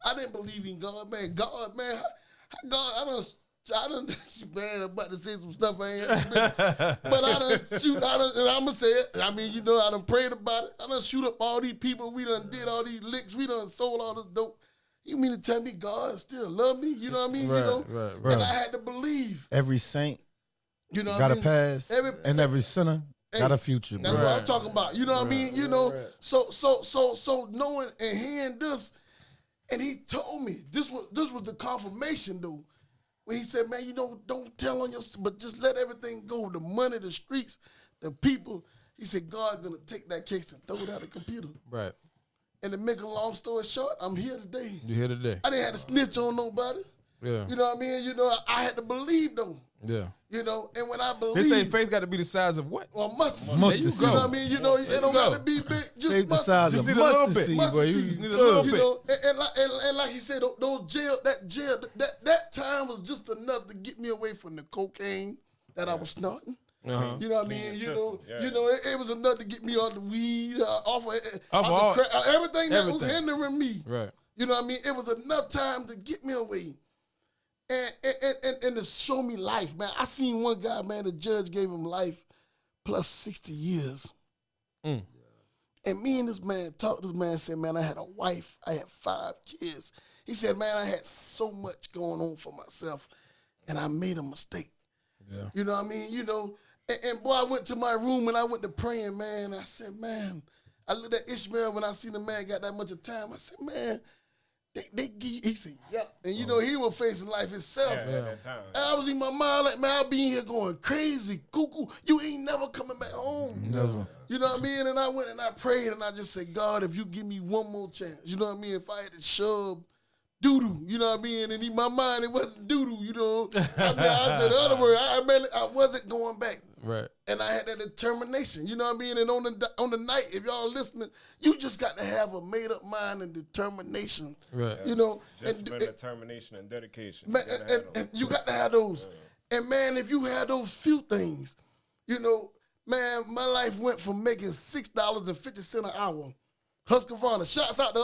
I didn't believe in God, man. God, I done man, I'm about to say some stuff I ain't had to mention. But and I'm going to say it. I mean, I done prayed about it. I done shoot up all these people. We done did all these licks. We done sold all this dope. You mean to tell me God still love me? You know what I mean? Right. And I had to believe. Every saint got got a past, and every sinner got a future. That's what I'm talking about. You know what I mean? So knowing and hearing this, and he told me this was the confirmation though. When he said, man, don't tell on yourself, but just let everything go. The money, the streets, the people. He said, God gonna take that case and throw it out the computer. Right. And to make a long story short, I'm here today. You're here today. I didn't have to snitch on nobody. Yeah. You know what I mean? I had to believe them. Yeah. And when I believe. They say faith got to be the size of what? Well, mustard There seed. you You know go. what I mean? It don't got to be big. Just Faith the mustard size seed. of need a little mustard bit. seed, Mustard boy. seed. You just need a little bit. And like he said, those jail, that time was just enough to get me away from the cocaine that I was snorting. Uh-huh. You know what I mean? It was enough to get me off the weed, off the crack, everything that was hindering me. Right. You know what I mean? It was enough time to get me away. And to show me life, man. I seen one guy, man, the judge gave him life plus 60 years. And me and this man talked to this man and said, man, I had a wife. I had 5 kids. He said, man, I had so much going on for myself, and I made a mistake. Yeah. You know what I mean? And boy, I went to my room and I went to praying, man. I said, man, I looked at Ishmael when I seen the man got that much of time. I said, man, they give you, he said, yeah. And he was facing life himself. Yeah, at that time. And I was in my mind like, man, I'll be in here going crazy, cuckoo. You ain't never coming back home. Never. You know what I mean? And I went and I prayed and I just said, God, if you give me one more chance, you know what I mean? If I had to shove doo-doo, you know what I mean? And in my mind, it wasn't doo-doo, I said, in other words, I wasn't going back. Right. And I had that determination, you know what I mean? And on the night, if y'all listening, you just got to have a made-up mind and determination. Right. Discipline, determination, and dedication. Man, and you got to have those. And, man, if you had those few things, man, my life went from making $6.50 an hour. Husqvarna, shouts out to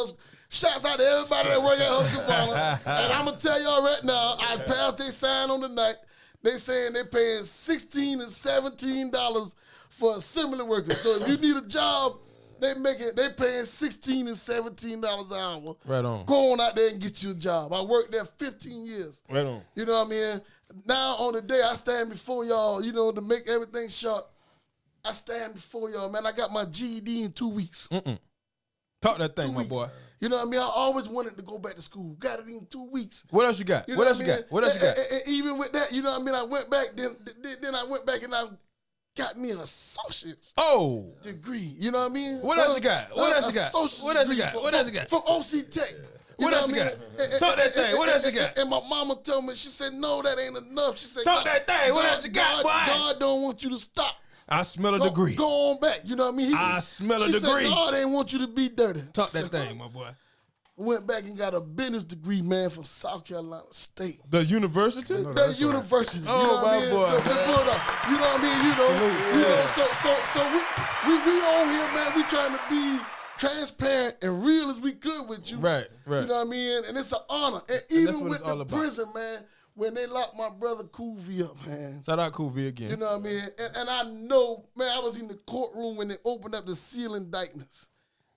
everybody that work at Husqvarna. And I'm going to tell y'all right now, I passed their sign on the night. They saying they're paying $16 and $17 for assembly workers. So if you need a job, they paying $16 and $17 an hour. Right on. Go on out there and get you a job. I worked there 15 years. Right on. You know what I mean? Now on the day I stand before y'all, to make everything short, I stand before y'all, man. I got my GED in 2 weeks. Talk that thing, 2 my weeks. boy. You know what I mean? I always wanted to go back to school. Got it in 2 weeks. What else you got? You know What else I you mean? got? What else you got? And even with that, you know what I mean? I went back, then I went back and I got me an associate's degree. You know what I mean? What else you got? What else you got? What else you got? What else you got? From OC Tech. What else you got? Talk that thing. What else you got? And my mama told me, she said, no, that ain't enough. She said, Talk that thing. What else you got, boy? God don't want you to stop. I smell a degree. Go on back. You know what I mean? I smell a she degree. Said, God ain't want you to be dirty. Talk that thing, my boy. Went back and got a business degree, man, from South Carolina State. The university? The university. Oh, you know my I mean? boy. You know what I mean? So we on here, man. We trying to be transparent and real as we could with you. Right. You know what I mean? And it's an honor. And even with the prison, man, when they locked my brother Cool V up, man. Shout out Cool V again. You know what I mean? And I know, man, I was in the courtroom when they opened up the seal indictments.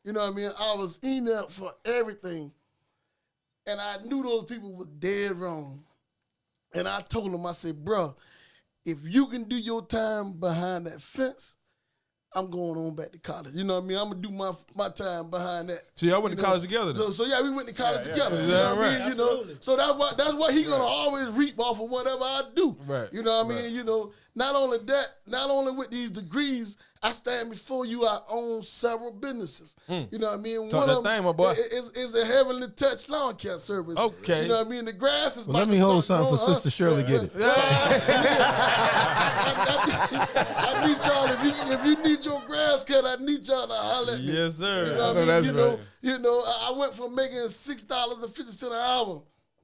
You know what I mean? I was in there for everything. And I knew those people were dead wrong. And I told them, I said, bro, if you can do your time behind that fence, I'm going on back to college. You know what I mean? I'm going to do my time behind that. So y'all went to college together, though? So yeah, we went to college together. You know what I mean? So that's why he going to always reap off of whatever I do. Right. You know what I mean? Not only that, not only with these degrees, I stand before you, I own several businesses. You know what I mean? Talk that thing, my boy. Is a Heavenly Touch lawn care service. Okay. You know what I mean? The grass is Let me hold something for Sister Shirley, get it. I need y'all, if you need your grass cut, I need y'all to holler at me. Yes, sir. You know what I mean? That's right. I went from making $6.50 an hour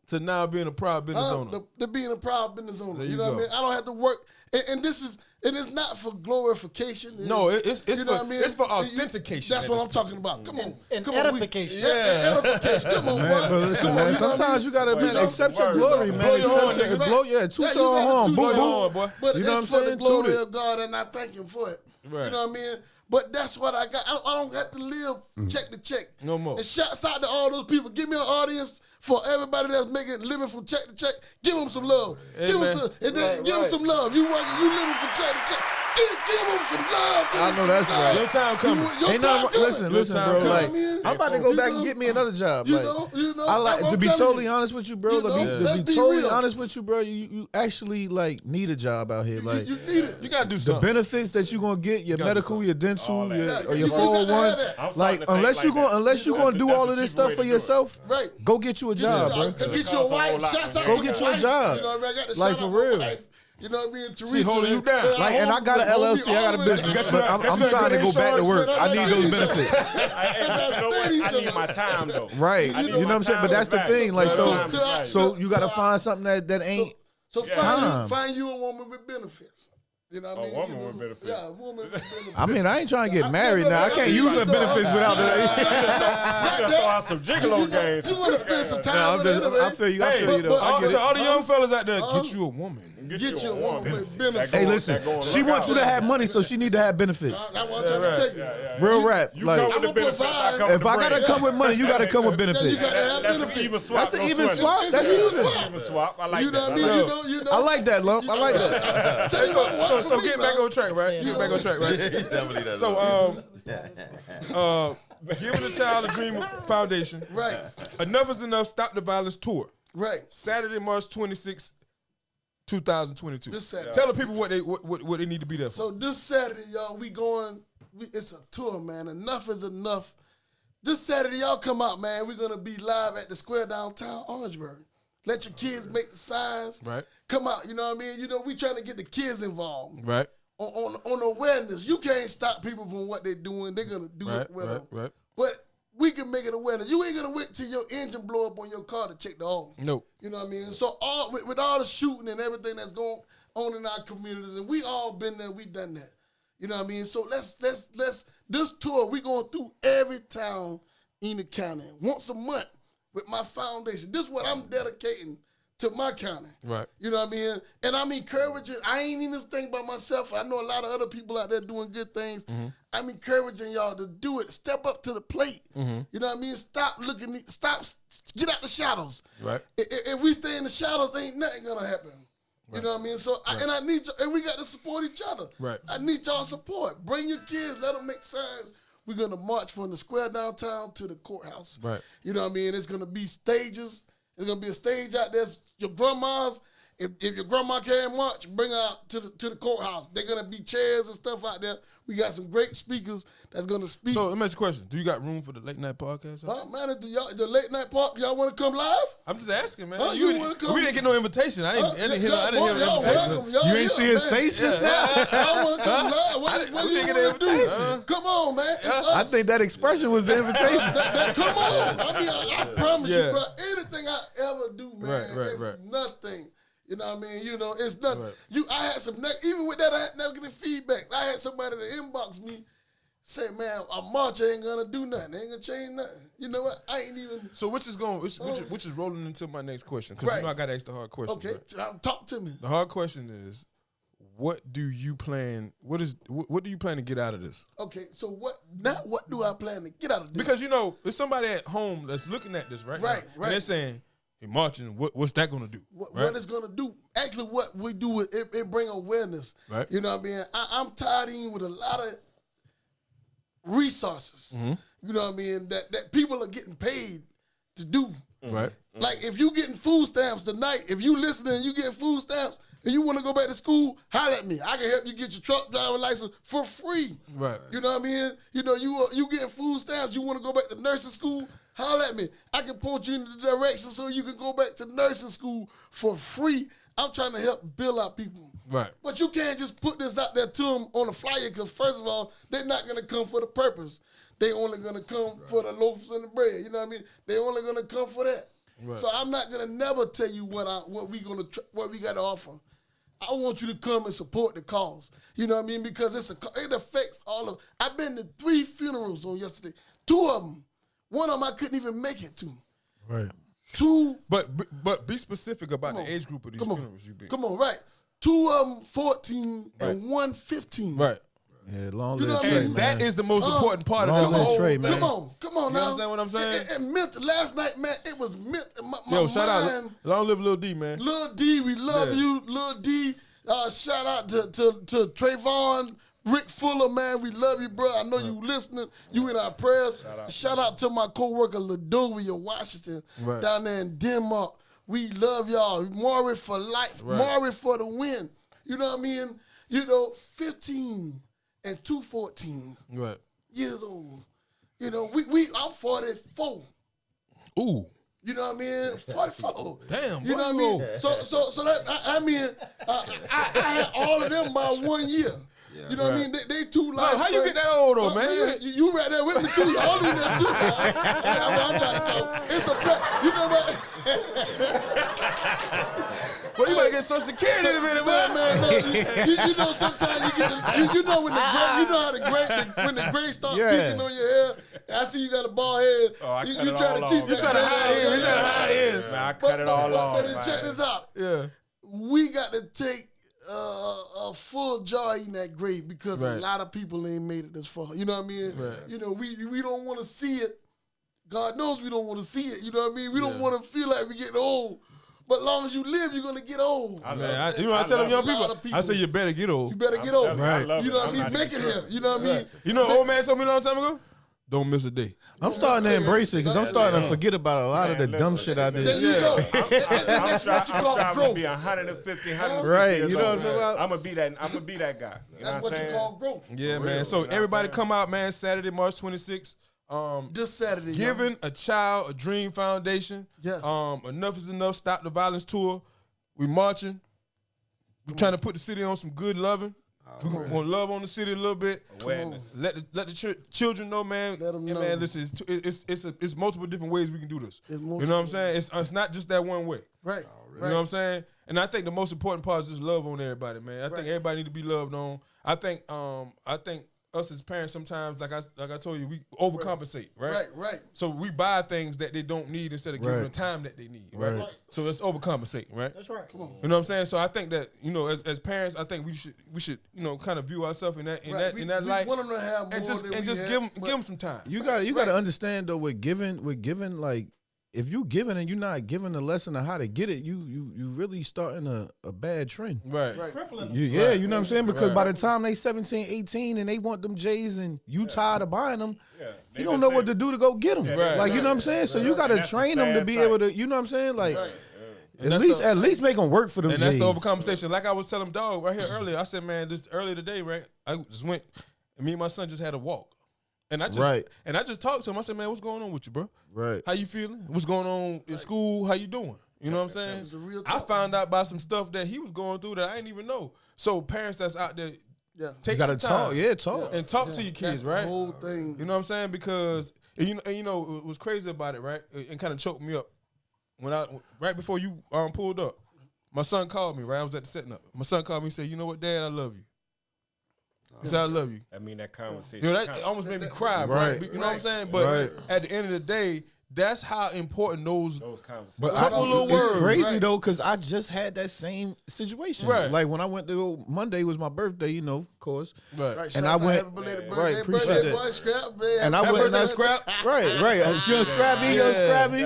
to now being a proud business owner. To being a proud business owner. There You you know what I go. mean? I don't have to work. And this is, and it's not for glorification. No, it's you know for what I mean? it's for authentication. That's what I'm talking about. Come on, And come edification. On, edification. Come on, Man, boy. but listen, Come on, man. you know what I Sometimes mean? you gotta, man, know, accept your word, glory, bro. man. Blow your horn, Accept your nigga. blow, yeah, Yeah, toot you your gotta horn, toot boom, your boom. horn, boy. But You know it's what I'm for the saying? glory Toot it. of God, and I thank Him for it. Right. You know what I mean? But that's what I got. I don't have to live check to check. No more. And shouts out to all those people. Give me an audience for everybody that's making living from check to check. Give them some love. Give Amen. them some, and then give them some love. You working? You living from check to check. Give them some love. Give I them know some that's love. right. Your time coming. Your Ain't time nothing. coming. Listen, Your listen, time bro. coming. Like, You know what I mean? I'm about to go You back know? and get me another job. You Like, know, I like I'm to be telling totally you. honest with you, bro. You know, To let's be be totally real. honest with you, bro. You actually like need a job out here. Like You need it. You gotta do the something. benefits that you gonna get, your gotta do medical, your dental, All that. your, Yeah, or your you gotta have 401. that. I'm Like starting to think unless you like gonna that. unless you That's gonna a- do that's all a of this cheaper stuff way for to do it. yourself, Right. go get you a job, bro. And get It your costs a whole wife. lot Shouts when out you Go to get my your wife. job. You know what I mean? I got to Like, shout for out my real. wife. You know what I mean? Teresa, holding you down. Like, and I got an LLC, I got a business, but I'm trying to go back to work. I need those benefits. You know what? I need my time though. Right. I need You know what my I'm saying? But time that's the back. thing. Like, My so time is right. so you gotta find something that ain't So Time. find you a woman with benefits. You know what I mean? woman You know, with benefits. Yeah, a woman with benefits. I mean, I ain't trying to get married now. I can't use her benefits without You that. gotta throw out some gigolo games. You want to spend some time No, with her anyway. I feel you. I Hey, feel you though. I all, get so it. all the young fellas out there, get you a woman. Get you a woman with benefits. Hey, listen, she wants you to have money, so she need to have benefits. That's what I'm trying to tell you. Real rap. You Like, come with I'ma the benefits, I provide- come with if the I gotta bread. come with money, you gotta come with Yeah, you benefits. got to have That's an benefits. even swap. That's an no even sweating. swap. That's even even. swap. Even swap. I like You know that. what I mean? You know. I like that, Lump. I like that. Tell you what, So get back on track, right? Get back on track, right? So Giving the Child a Dream Foundation. Right, Enough is Enough. Stop the Violence tour. right. Saturday, March 26th, 2022. This Saturday. Tell the people what they need to be there for. So this Saturday, y'all, it's a tour, man. Enough is enough. This Saturday, y'all come out, man. We're gonna be live at the square downtown Orangeburg. Let your kids make the signs. Right. Come out, you know what I mean? You know, we trying to get the kids involved. Right. On awareness. You can't stop people from what they're doing. They're gonna do it with them. Right. But we can make it awareness. You ain't gonna wait till your engine blow up on your car to check the oil. Nope. You know what I mean? So with all the shooting and everything that's going on in our communities, and we all been there, we done that. You know what I mean? So let's this tour, we going through every town in the county once a month with my foundation. This is what I'm dedicating to my county. Right. You know what I mean? And I'm encouraging, I ain't in this thing by myself. I know a lot of other people out there doing good things. Mm-hmm. I'm encouraging y'all to do it. Step up to the plate. Mm-hmm. You know what I mean? Stop, get out the shadows. Right. If we stay in the shadows, ain't nothing gonna happen. You know what I mean? So, I need you, and we got to support each other. Right. I need y'all support. Bring your kids, let them make signs. We're gonna march from the square downtown to the courthouse. Right. You know what I mean? It's gonna be stages. There's gonna be a stage out there. Your grandmas, if your grandma can't march, bring her out to the courthouse. They're gonna be chairs and stuff out there. We got some great speakers that's gonna speak. So let me ask you a question. Do you got room for the late night podcast? Man, the late night park, y'all wanna come live? I'm just asking, man. Huh? You wanna come? We didn't get no invitation. I didn't hear Y'all the invitation. welcome. Y'all You ain't here, see his man. face just now? I want to come live. What We you didn't get an want to do? invitation. Come on, man. It's I us. think that expression was the invitation. Come on. I mean, I promise Yeah. you, bro. Anything I ever do, man, it's Right. nothing. You know what I mean? You know, it's nothing. Right. I had some even with that, I had negative feedback. I had somebody that inbox me say, "Man, a march ain't gonna do nothing. Ain't gonna change nothing." You know what? I ain't even. So which is rolling into my next question because Right. I got to ask the hard question. Okay, right? talk to me. The hard question is, what do you plan? What do you plan to get out of this? Okay, so what do I plan to get out of this? Because there's somebody at home that's looking at this right now, Right. and they're saying, "Hey, marching. What's that going to do?" What right? it's gonna do? Actually, what we do is it bring awareness. Right. You know what I mean? I'm tied in with a lot of resources. Mm-hmm. You know what I mean? That people are getting paid to do. Right. Like if you getting food stamps tonight, if you listening and you getting food stamps and you want to go back to school, holler at me. I can help you get your truck driving license for free. Right. You know what I mean? You know, you getting food stamps, you want to go back to nursing school, holler at me. I can point you in the direction so you can go back to nursing school for free. I'm trying to help build our people. Right. But you can't just put this out there to them on a flyer because, first of all, they're not going to come for the purpose. They only going to come for the loaves and the bread. You know what I mean? They only going to come for that. Right. So I'm not going to never tell you what we got to offer. I want you to come and support the cause. You know what I mean? Because it affects all of. I've been to 3 funerals on yesterday. 2 of them. One of them I couldn't even make it to. Right. 2. But be specific about the age group of these funerals you been. Come on, right. 2 of them 14 and 1 15. Right. Yeah, long You know live what I Trey, mean? man. That is the most important part of Long the live whole Trey, man. Come on now. You understand what I'm saying? And meant last night, man, it was meant. My Yo, shout out, mind, long live Lil D, man. Lil D, we love you, Lil D. Shout out to Trayvon, Rick Fuller, man. We love you, bro. I know you listening. You in our prayers. Shout out to my co-worker, Ladovia Washington, down there in Denmark. We love y'all. Maury for life. Maury for the win. You know what I mean? 15 and 2 14 years old. I'm 44. Ooh. You know what I mean? 44. Damn, you know what I mean? So that I had all of them by 1 year. You know what I mean? They 2 lives. How you get that old though, man? You right there with me too. You all in there too. I'm trying to talk. It's a black. You know what? Well, you gotta get Social Security in a minute, man. You know, sometimes you get you know when the gray, you know how when the gray start peeking on your hair. I see you got a bald head. Oh, I you cut it try all to keep off, it. You trying to hide it. You trying to hide it. Man, I cut it all off. But check this out. Yeah. We got to take a full jar eating that grape because a lot of people ain't made it this far. You know what I mean? Right. You know, we don't want to see it. God knows we don't want to see it. You know what I mean? We don't want to feel like we getting old. But as long as you live, you're gonna get old. I tell them young people, I say you better get old. You better get old. Right. You know what I mean? Make it here. You know what I mean? You know, old man told me a long time ago. Don't miss a day. I'm starting to embrace it because I'm starting to forget about a lot of the dumb shit I did. There you go. I'm striving to be 150, 160 Right, years you know old, what I'm talking about? I'm gonna be that guy. You know That's what what I'm you saying? call growth. Yeah, man. So everybody come out, man. Saturday, March 26th. This Saturday, Giving a Child a Dream Foundation. Yes. Enough is enough. Stop the violence tour. We marching. We're trying to put the city on some good loving. We want to love on the city a little bit. Awareness. Let the children know, man. Let them know. Man, listen, it's multiple different ways we can do this. It's You know what I'm saying? It's not just that one way. Right. You know what I'm saying? And I think the most important part is just love on everybody, man. I think everybody need to be loved on. I think us as parents sometimes, like I told you, we overcompensate, right? Right. So we buy things that they don't need instead of giving them the time that they need, right? So it's overcompensating, right? That's right. Come on. You know what I'm saying? So I think that, you know, as parents, I think we should you know, kind of view ourselves in that light. We want them to have more and just give them some time. You got to understand though, with giving, like, if you giving and you're not giving the lesson of how to get it, you really starting a bad trend. Right. You know what I'm saying? Because by the time they 17, 18 and they want them J's and you tired of buying them, you don't know what to do to go get them. Like, you know what I'm saying? So you got to train them to be able to, you know what I'm saying? Like, at least make them work for them And J's. that's the overconversation. Like I was telling Dog right here earlier, I said, man, this earlier today, right? I just went, and me and my son just had a walk. And I just talked to him. I said, man, what's going on with you, bro? Right. How you feeling? What's going on in school? How you doing? You know what I'm saying? I found out about some stuff that he was going through that I didn't even know. So parents that's out there, take you gotta some time. talk. And talk to your kids, right? The whole thing. You know what I'm saying? Because, you know, what was crazy about it, right? And kind of choked me up. Right before you pulled up, my son called me, right? I was at the setting up. My son called me and said, you know what, Dad, I love you. He said, I love you. I mean, that conversation. You know, that almost made me cry, right? You know what I'm saying? But at the end of the day, that's how important those conversations. But it's crazy though, because I just had that same situation. Right. Like when I went to Monday was my birthday, you know, of course. Right. And I went. Appreciate that. Boy, scrap, man. And I went and I scrap. Right. If you're scrappy, you're scrappy.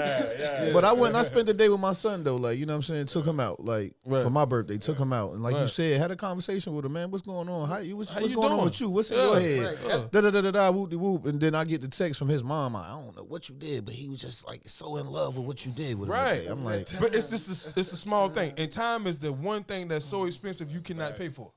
But I went and I spent the day with my son though, like, you know what I'm saying? Took him out, like, for my birthday. Took him out, and like you said, had a conversation with him, man. What's going on? What's going on with you? What's in your head? Da da da da whoop de whoop. And then I get the text from his mom. I don't know what you did, but he was just like so in love with what you did with him. Right. I'm like, but it's a small thing. And time is the one thing that's so expensive you cannot pay for.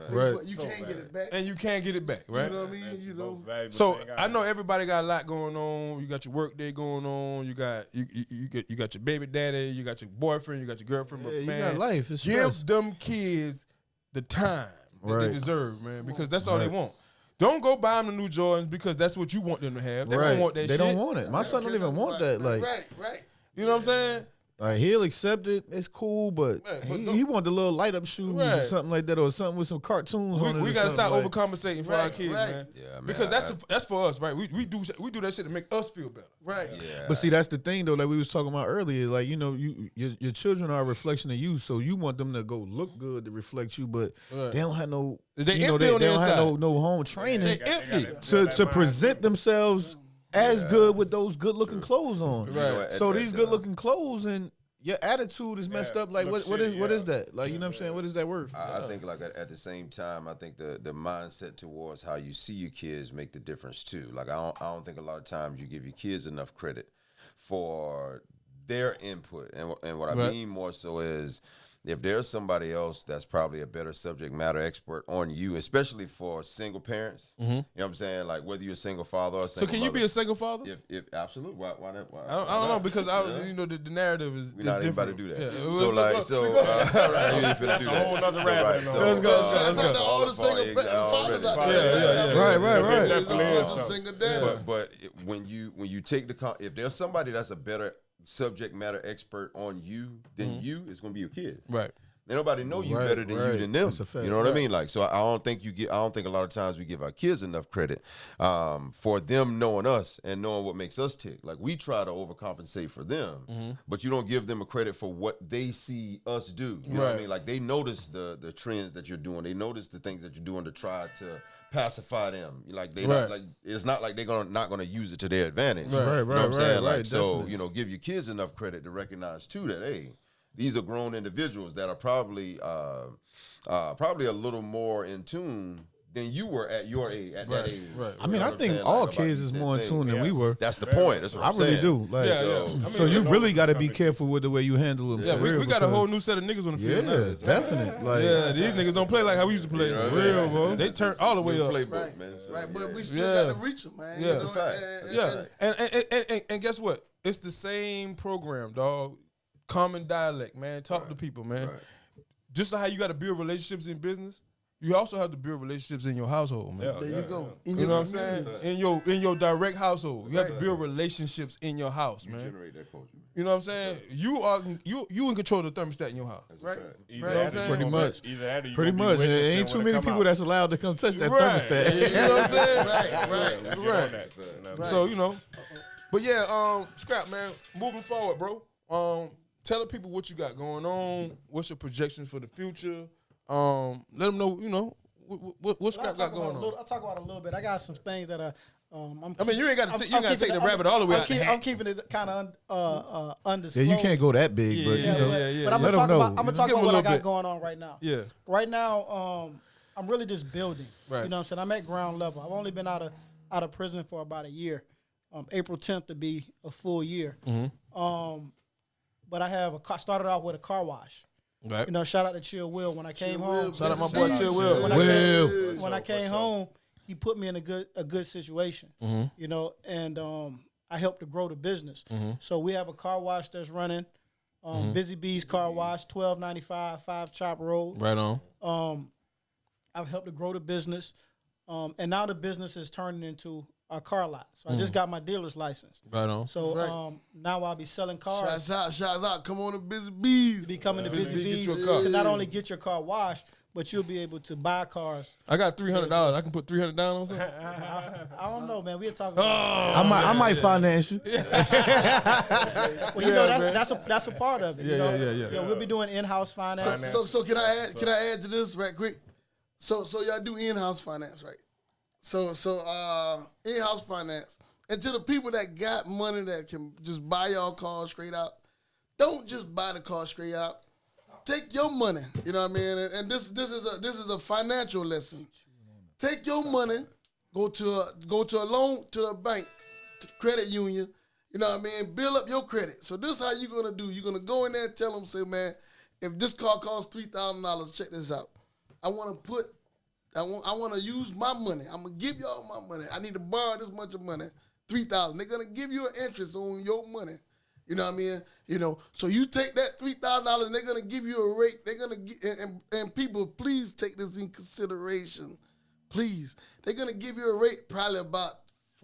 Right. You can't get it back. And you can't get it back, right? You know what I mean? You know. So I know everybody got a lot going on. You got your work day going on. You got you got your baby daddy. You got your boyfriend. You got your girlfriend. But you man, got life. It's give stress. them kids the time that they deserve, man, because that's all they want. Don't go buy them the new Jordans because that's what you want them to have. They don't want that shit. They don't want it. My son don't even want that. Like, Right. You know what I'm saying? Like he'll accept it. It's cool, but he want the little light up shoes or something like that, or something with some cartoons on it. We gotta stop overcompensating for our kids, man. Yeah, man. Because that's for us, right? We do that shit to make us feel better, right? Yeah. But see, that's the thing though. Like we was talking about earlier, like your children are a reflection of you, so you want them to go look good to reflect you, but they don't have no. They don't have no home training to present themselves as good with those good looking clothes on. Right. So these good looking clothes and your attitude is messed up. Like what is that? Like you know what I'm saying? What is that worth? I think like at the same time, I think the mindset towards how you see your kids make the difference too. Like I don't think a lot of times you give your kids enough credit for their input. And what I mean more so is if there's somebody else that's probably a better subject matter expert on you, especially for single parents, you know what I'm saying? Like whether you're a single father or a single So can mother, you be a single father? If absolutely, why not? I don't know because the narrative is we're not different. anybody to do that. Yeah. That's a whole nother rabbit. Let's go. Shouts out to all the single fathers out there. Right. Single daddies. But when you take if there's somebody that's a better subject matter expert on you than you, it's gonna be your kid. Right. Ain't nobody know you better than you than them. That's a fact. You know what I mean? Like, so I don't think a lot of times we give our kids enough credit for them knowing us and knowing what makes us tick. Like we try to overcompensate for them, but you don't give them a credit for what they see us do. You know what I mean? Like they notice the trends that you're doing. They notice the things that you're doing to try to pacify them. Like they not like it's not like they're not gonna use it to their advantage. You know what I'm saying? Like so, give your kids enough credit to recognize too that hey, these are grown individuals that are probably a little more in tune than you were at your age. At that age. Right. I mean, I think all kids is more in tune than we were. That's the point. That's what I'm saying. I really do. Like, so you really got to be careful with the way you handle them. Yeah, we got a whole new set of niggas on the field now. Yeah, definitely. Like, these niggas don't play like how we used to play. For real, bro. They turn all the way up. Playbook, man. So, right, but we still got to reach them, man. Yeah, it's a fact. And guess what? It's the same program, dog. Common dialect, man. Talk to people, man. Right. Just like how you got to build relationships in business, you also have to build relationships in your household, man. There you go. You know what I'm saying? In your direct household, you have to build relationships in your house, man. Generate that culture. You know what I'm saying? You in control of the thermostat in your house, Right. You know what I'm saying? Pretty much. Pretty much. There ain't too many people that's allowed to come touch that thermostat. You know what I'm saying? Right. So but yeah, Scrap, man. Moving forward, bro. Tell the people what you got going on. What's your projections for the future? Let them know, what Scrap got going on. I'll talk about it a little bit. I got some things that are. You ain't got to take the rabbit all the way out. I'm keeping it kind of undisclosed. Yeah, you can't go that big, but But I'm gonna talk about what I got going on right now. Yeah. Right now, I'm really just building. Right. You know what I'm saying? I'm at ground level. I've only been out of prison for about a year. April 10th to be a full year. But I started off with a car wash. Right. Shout out to Chill Will. When I came home, shout out my boy Chill Will. When I came home, he put me in a good situation. And I helped to grow the business. So we have a car wash that's running. Busy Bees Car Wash, 1295 5 Chop Road. Right on. I've helped to grow the business, and now the business is turning into a car lot. So I just got my dealer's license. Right on. So now I'll be selling cars. Shouts out. Come on to Busy Bees. Be coming to Busy Bees get your car. to not only get your car washed, but you'll be able to buy cars. I got $300. I can put $300 down on something. I don't know, man. We'll talk about I might finance you. Well, that's a part of it. Yeah. We'll be doing in-house finance. So can I add to this right quick? So y'all do in-house finance, right? So in-house finance. And to the people that got money that can just buy y'all cars straight out, don't just buy the car straight out. Take your money, you know what I mean? And this is a financial lesson. Take your money, go to a loan to a bank, to the credit union, you know what I mean? Build up your credit. So this is how you're gonna do. You're gonna go in there and tell them, say, man, if this car costs $3,000, check this out. I want to use my money. I'm gonna give y'all my money. I need to borrow this much of money, $3,000. They're gonna give you an interest on your money. You know what I mean? So you take that $3,000 and they're gonna give you a rate. They're gonna and people, please take this in consideration. Please, they're gonna give you a rate probably about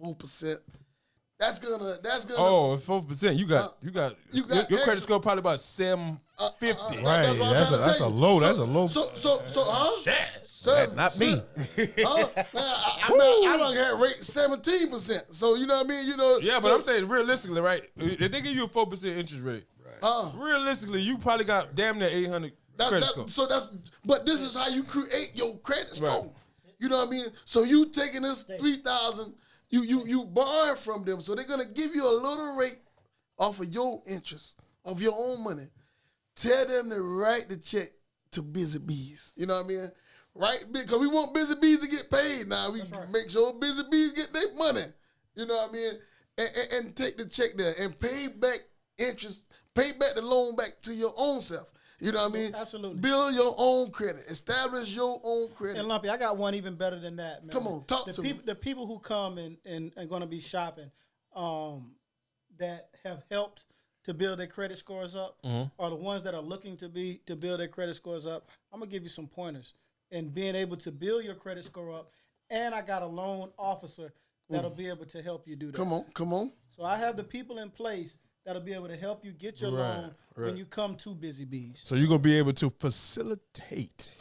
4%. That's gonna. Oh, 4%. You got your credit score probably about 750. Right. That's a low. That's a low. So, huh? Shit. Not me. I done had rate 17%. So you know what I mean? You know. Yeah, but I'm saying realistically, right? If they give you a 4% interest rate, realistically, you probably got damn near 800 credit score. But this is how you create your credit score. Right. You know what I mean? So you taking this 3,000, you borrowing from them, so they're gonna give you a little rate off of your interest, of your own money. Tell them to write the check to Busy Bees. You know what I mean? Right? Because we want Busy Bees to get paid now. We make sure Busy Bees get their money. You know what I mean? And take the check there and pay back interest, pay back the loan back to your own self. You know what I mean? Absolutely. Build your own credit. Establish your own credit. And Lumpy, I got one even better than that, man. Come on, talk to me. The people who come and are going to be shopping that have helped to build their credit scores up are the ones that are looking to build their credit scores up. I'm going to give you some pointers in being able to build your credit score up. And I got a loan officer that'll be able to help you do that. Come on. So I have the people in place that'll be able to help you get your loan when you come to Busy Bees. So you're gonna be able to facilitate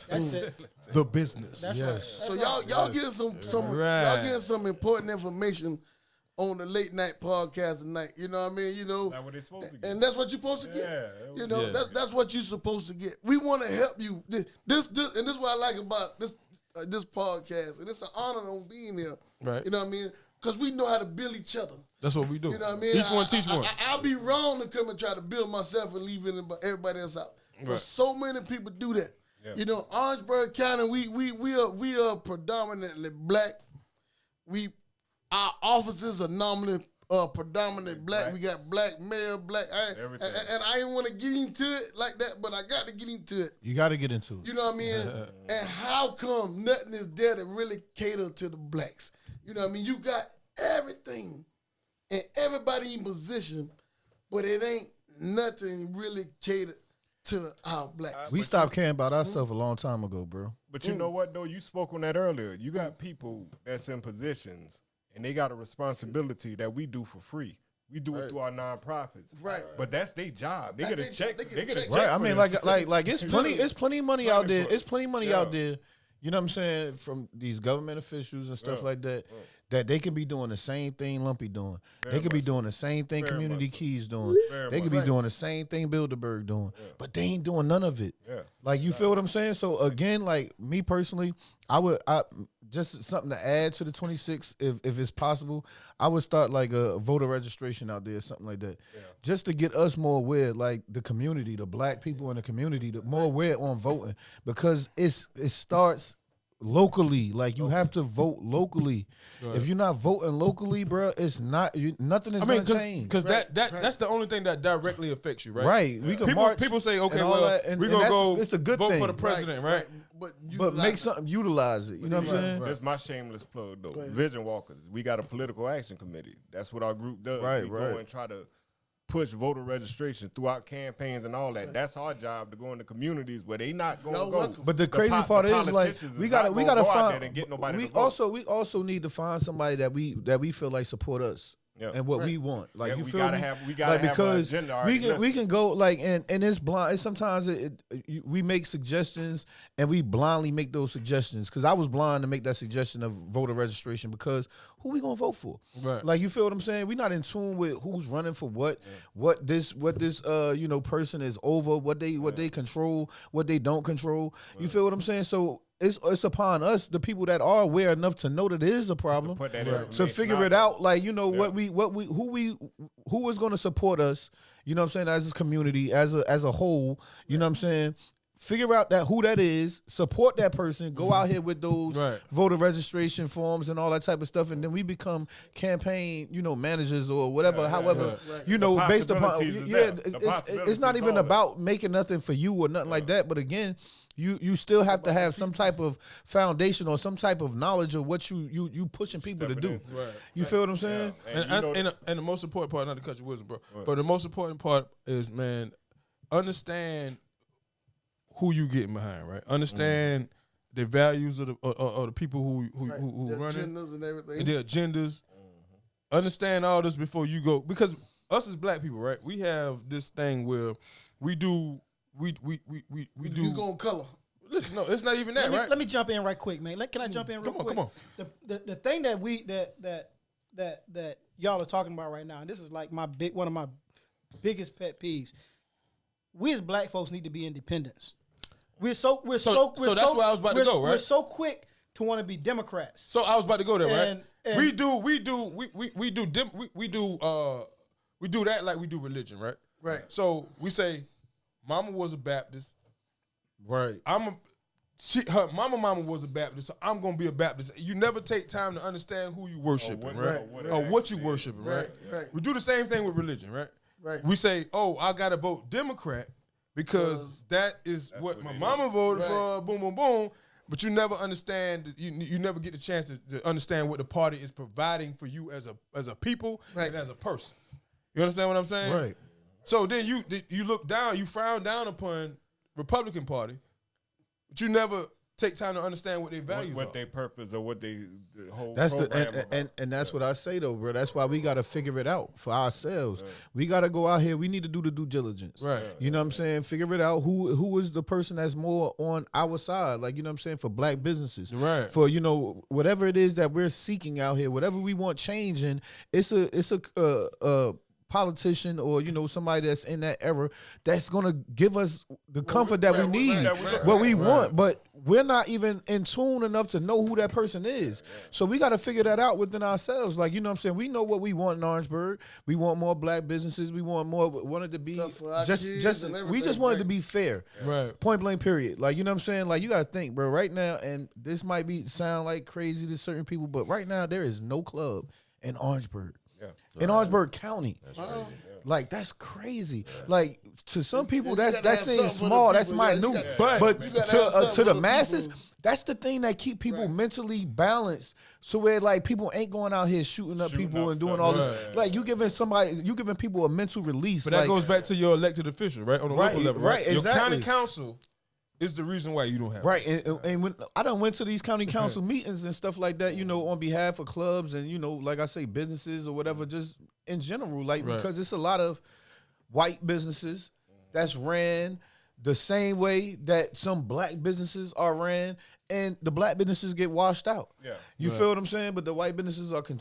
the business. That's right. So y'all getting y'all getting some important information on the late night podcast tonight. You know what I mean? You know, that's what they're supposed to get. And that's what you're supposed to get. Yeah. You know, that's what you're supposed to get. We want to help you. This and this is what I like about this podcast, and it's an honor on being here. Right. You know what I mean? Because we know how to build each other. That's what we do. You know what I mean? Each one teach one. I'll be wrong to come and try to build myself and leave everybody else out. But so many people do that. Yeah. You know, Orangeburg County, we are predominantly black. Our offices are normally predominantly black. We got black male, black. And I didn't want to get into it like that, but I got to get into it. You got to get into it. You know what I mean? And how come nothing is there to really cater to the blacks? You know what I mean? You got everything and everybody in position, but it ain't nothing really catered to our blacks. We stopped caring about ourselves a long time ago, bro. But you know what, though? You spoke on that earlier. You got people that's in positions, and they got a responsibility that we do for free. We do it through our nonprofits. Right. But that's their job. They get a check. They get a check. Right. I mean, like it's plenty of money out there. It's plenty of money out there. You know what I'm saying? From these government officials and stuff like that. That they could be doing the same thing Lumpy doing. They could be doing the same thing Community Keys doing. They could be doing the same thing Bilderberg doing. But they ain't doing none of it. Like, you feel what I'm saying? So, again, like, me personally, I just something to add to the 26, if it's possible, I would start, like, a voter registration out there, something like that. Just to get us more aware, like, the community, the black people in the community, more aware on voting. Because it starts locally. Like, you have to vote locally. If you're not voting locally, bro, it's not nothing is going to change. Because that's the only thing that directly affects you, right? Right. We can march. People say, okay, well, we're going to go it's a good vote thing. for the president, right? But make something, utilize it. You know what I'm saying? That's my shameless plug, though. Vision Walkers. We got a political action committee. That's what our group does. We go and try to push voter registration throughout campaigns and all that. That's our job, to go in the communities where they not going to go. But the crazy part is, like, we gotta find. And get nobody we to also need to find somebody that we feel like support us. And what we want, like, you feel me? We gotta have an agenda. We can go, like, and it's blind. It's sometimes we make suggestions and we blindly make those suggestions. Because I was blind to make that suggestion of voter registration, because who we gonna vote for? Right. Like, you feel what I'm saying? We're not in tune with who's running for what this person is over, what they control, what they don't control. You feel what I'm saying? So it's upon us, the people that are aware enough to know that it is a problem, to figure it out. Like, you know, who is going to support us, you know what I'm saying, as a community, as a whole, you know what I'm saying? Figure out who that is, support that person, go out here with those voter registration forms and all that type of stuff, and then we become campaign, managers or whatever, based upon it's not even about making nothing for you or nothing like that, but again, you still have to have some type of foundation or some type of knowledge of what you pushing people to do. You feel what I'm saying? And the most important part, not to cut your wisdom, bro, but the most important part is, man, understand who you getting behind, right? Understand the values of the people who run it, agendas and everything, and their agendas, understand all this before you go, because us as black people, right? We have this thing where we do. You go in color. Listen, no, it's not even that, right? Let me jump in right quick, man. Can I jump in real quick? Come on. The thing that y'all are talking about right now, and this is like one of my biggest pet peeves. We as black folks need to be independents. So that's where I was about to go, right? We're so quick to want to be Democrats. So I was about to go there, right? And we do that like we do religion, right? Right. So we say, Mama was a Baptist. Right. Her mama was a Baptist, so I'm gonna be a Baptist. You never take time to understand who you worshiping, right? Or what you worshiping, right? Right. We do the same thing with religion, right? Right. We say, oh, I gotta vote Democrat because that is what my mama voted for. Boom, boom, boom. But you never understand. You never get the chance to understand what the party is providing for you as a people and as a person. You understand what I'm saying? Right. So then you look down, you frown down upon Republican Party, but you never take time to understand what their values what are. their purpose or what they the whole That's program and that's what I say though, bro. That's why we gotta figure it out for ourselves. Right. We gotta go out here. We need to do the due diligence. Right. You know what I'm saying? Figure it out. Who is the person that's more on our side? Like, you know what I'm saying? For black businesses. Right. For, you know, whatever it is that we're seeking out here, whatever we want changing, it's a politician or, you know, somebody that's in that era that's going to give us the comfort that we need, what we want, but we're not even in tune enough to know who that person is. So we got to figure that out within ourselves. Like, you know what I'm saying? We know what we want in Orangeburg. We want more black businesses. We want more, wanted to be we just wanted to be fair. Right. Point blank period. Like, you know what I'm saying? Like, you got to think, bro, right now, and this might sound like crazy to certain people, but right now there is no club in Orangeburg. In Orangeburg County. Like, that's crazy. Like, to some people, that seems small. That's minute. But to the masses, that's the thing that keep people mentally balanced. So where, like, people ain't going out here shooting up people and doing all this. Like, you giving people a mental release. But that goes back to your elected official, right? On the local level, right? Exactly. Your county council is the reason why you don't have it. And when I done went to these county council meetings and stuff like that, you know, on behalf of clubs and, you know, like I say, businesses or whatever, just in general, like, because it's a lot of white businesses that's ran the same way that some black businesses are ran, and the black businesses get washed out. Yeah, you feel what I'm saying? But the white businesses can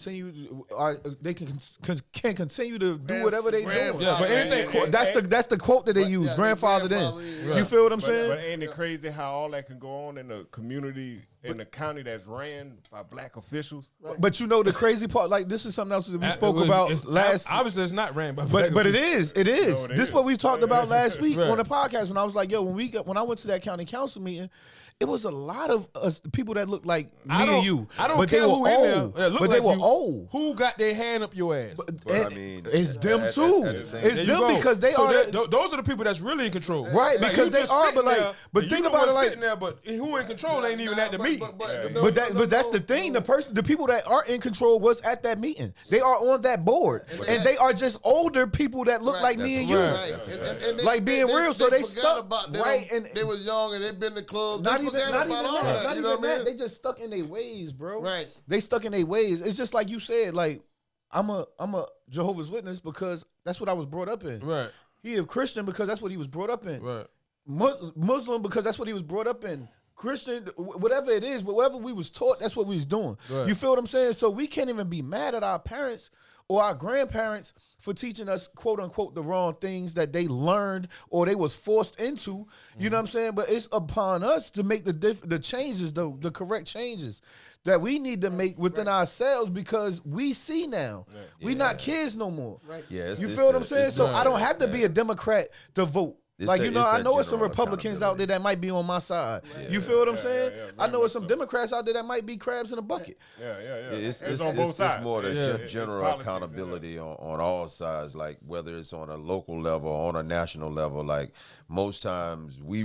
continue to do whatever they do. Yeah, but anything that's the quote that they use, grandfathered in. Right. You feel what I'm saying? But ain't it crazy how all that can go on in the community in the county that's ran by black officials? Right. But you know the crazy part, like, this is something else that we spoke about last. Obviously, it's not ran by black but officials. It is. This is what we talked about last week on the podcast when I was like, yo, when I went to that county council meeting, it was a lot of people that looked like me and you. I don't but care they were who old. But they were old. Who got their hand up your ass? But I mean, it's them too. It's them because they are. Those are the people that's really in control, right? Because they are. But like, but think about it like, there, but who in control ain't even at the meeting. But that's the thing. The people that are in control was at that meeting. They are on that board, and they are just older people that look like me and you. Like, being real, so they stuck right. And they was young and they been in the club. Not even that. They just stuck in their ways, bro. Right. They stuck in their ways. It's just like you said. Like, I'm a Jehovah's Witness because that's what I was brought up in. Right. He a Christian because that's what he was brought up in. Right. Muslim because that's what he was brought up in. Christian, whatever it is, but whatever we was taught, that's what we was doing. Right. You feel what I'm saying? So we can't even be mad at our parents or our grandparents for teaching us, quote unquote, the wrong things that they learned or they was forced into. You know what I'm saying? But it's upon us to make the changes, the correct changes that we need to make within ourselves, because we see now. Right. We not kids no more. Right. Yeah, you feel what I'm saying? So I don't have to be a Democrat to vote. Like, you know, I know it's some Republicans out there that might be on my side. Yeah, you feel what I'm saying? I know it's some Democrats out there that might be crabs in a bucket. It's on both sides. It's more the general accountability on all sides, like whether it's on a local level or on a national level. Like, most times we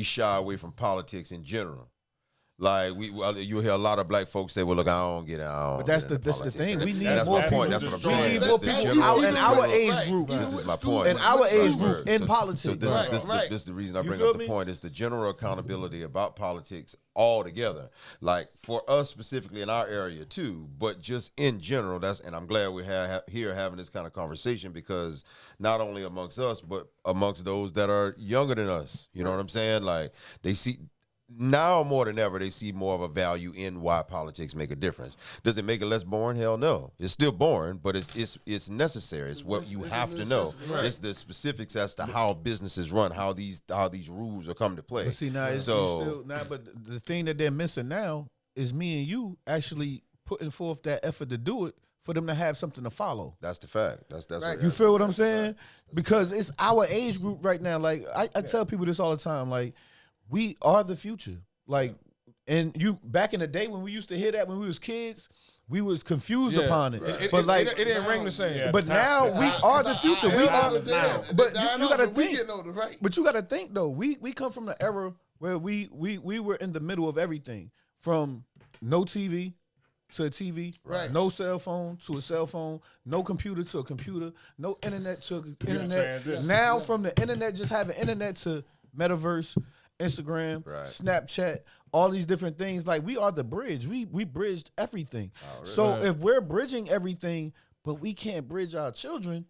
shy away from politics in general. Like you hear a lot of black folks say, "Well, look, I don't get it." But that's the thing. We need that's more my people. point. That's what I'm saying. We need more people in our age group. This is my point. In our age group in politics. So this is the reason I bring up the point. It's the general accountability about politics altogether. Like for us specifically in our area too, but just in general. And I'm glad we're here having this kind of conversation because not only amongst us, but amongst those that are younger than us. You know what I'm saying? Like they see. Now more than ever, they see more of a value in why politics make a difference. Does it make it less boring? Hell no. It's still boring, but it's necessary. It's what you have to know. Right. It's the specifics as to how businesses run, how these rules are come to play. But see now, it's still now. But the thing that they're missing now is me and you actually putting forth that effort to do it for them to have something to follow. That's the fact. That's right. You feel what I'm saying? Because it's our age group right now. Like I tell people this all the time. Like. We are the future. Like, and you back in the day when we used to hear that when we was kids, we was confused upon it. But it didn't ring the same. Yeah, but now we are the future. We are now. But you gotta think. But you gotta think though. We come from the era where we were in the middle of everything. From no TV to a TV, no cell phone to a cell phone, no computer to a computer, no internet to internet. Now from the internet, just having internet to metaverse. Instagram, Snapchat, all these different things. Like we are the bridge. We bridged everything. Oh, really? So if we're bridging everything, but we can't bridge our children,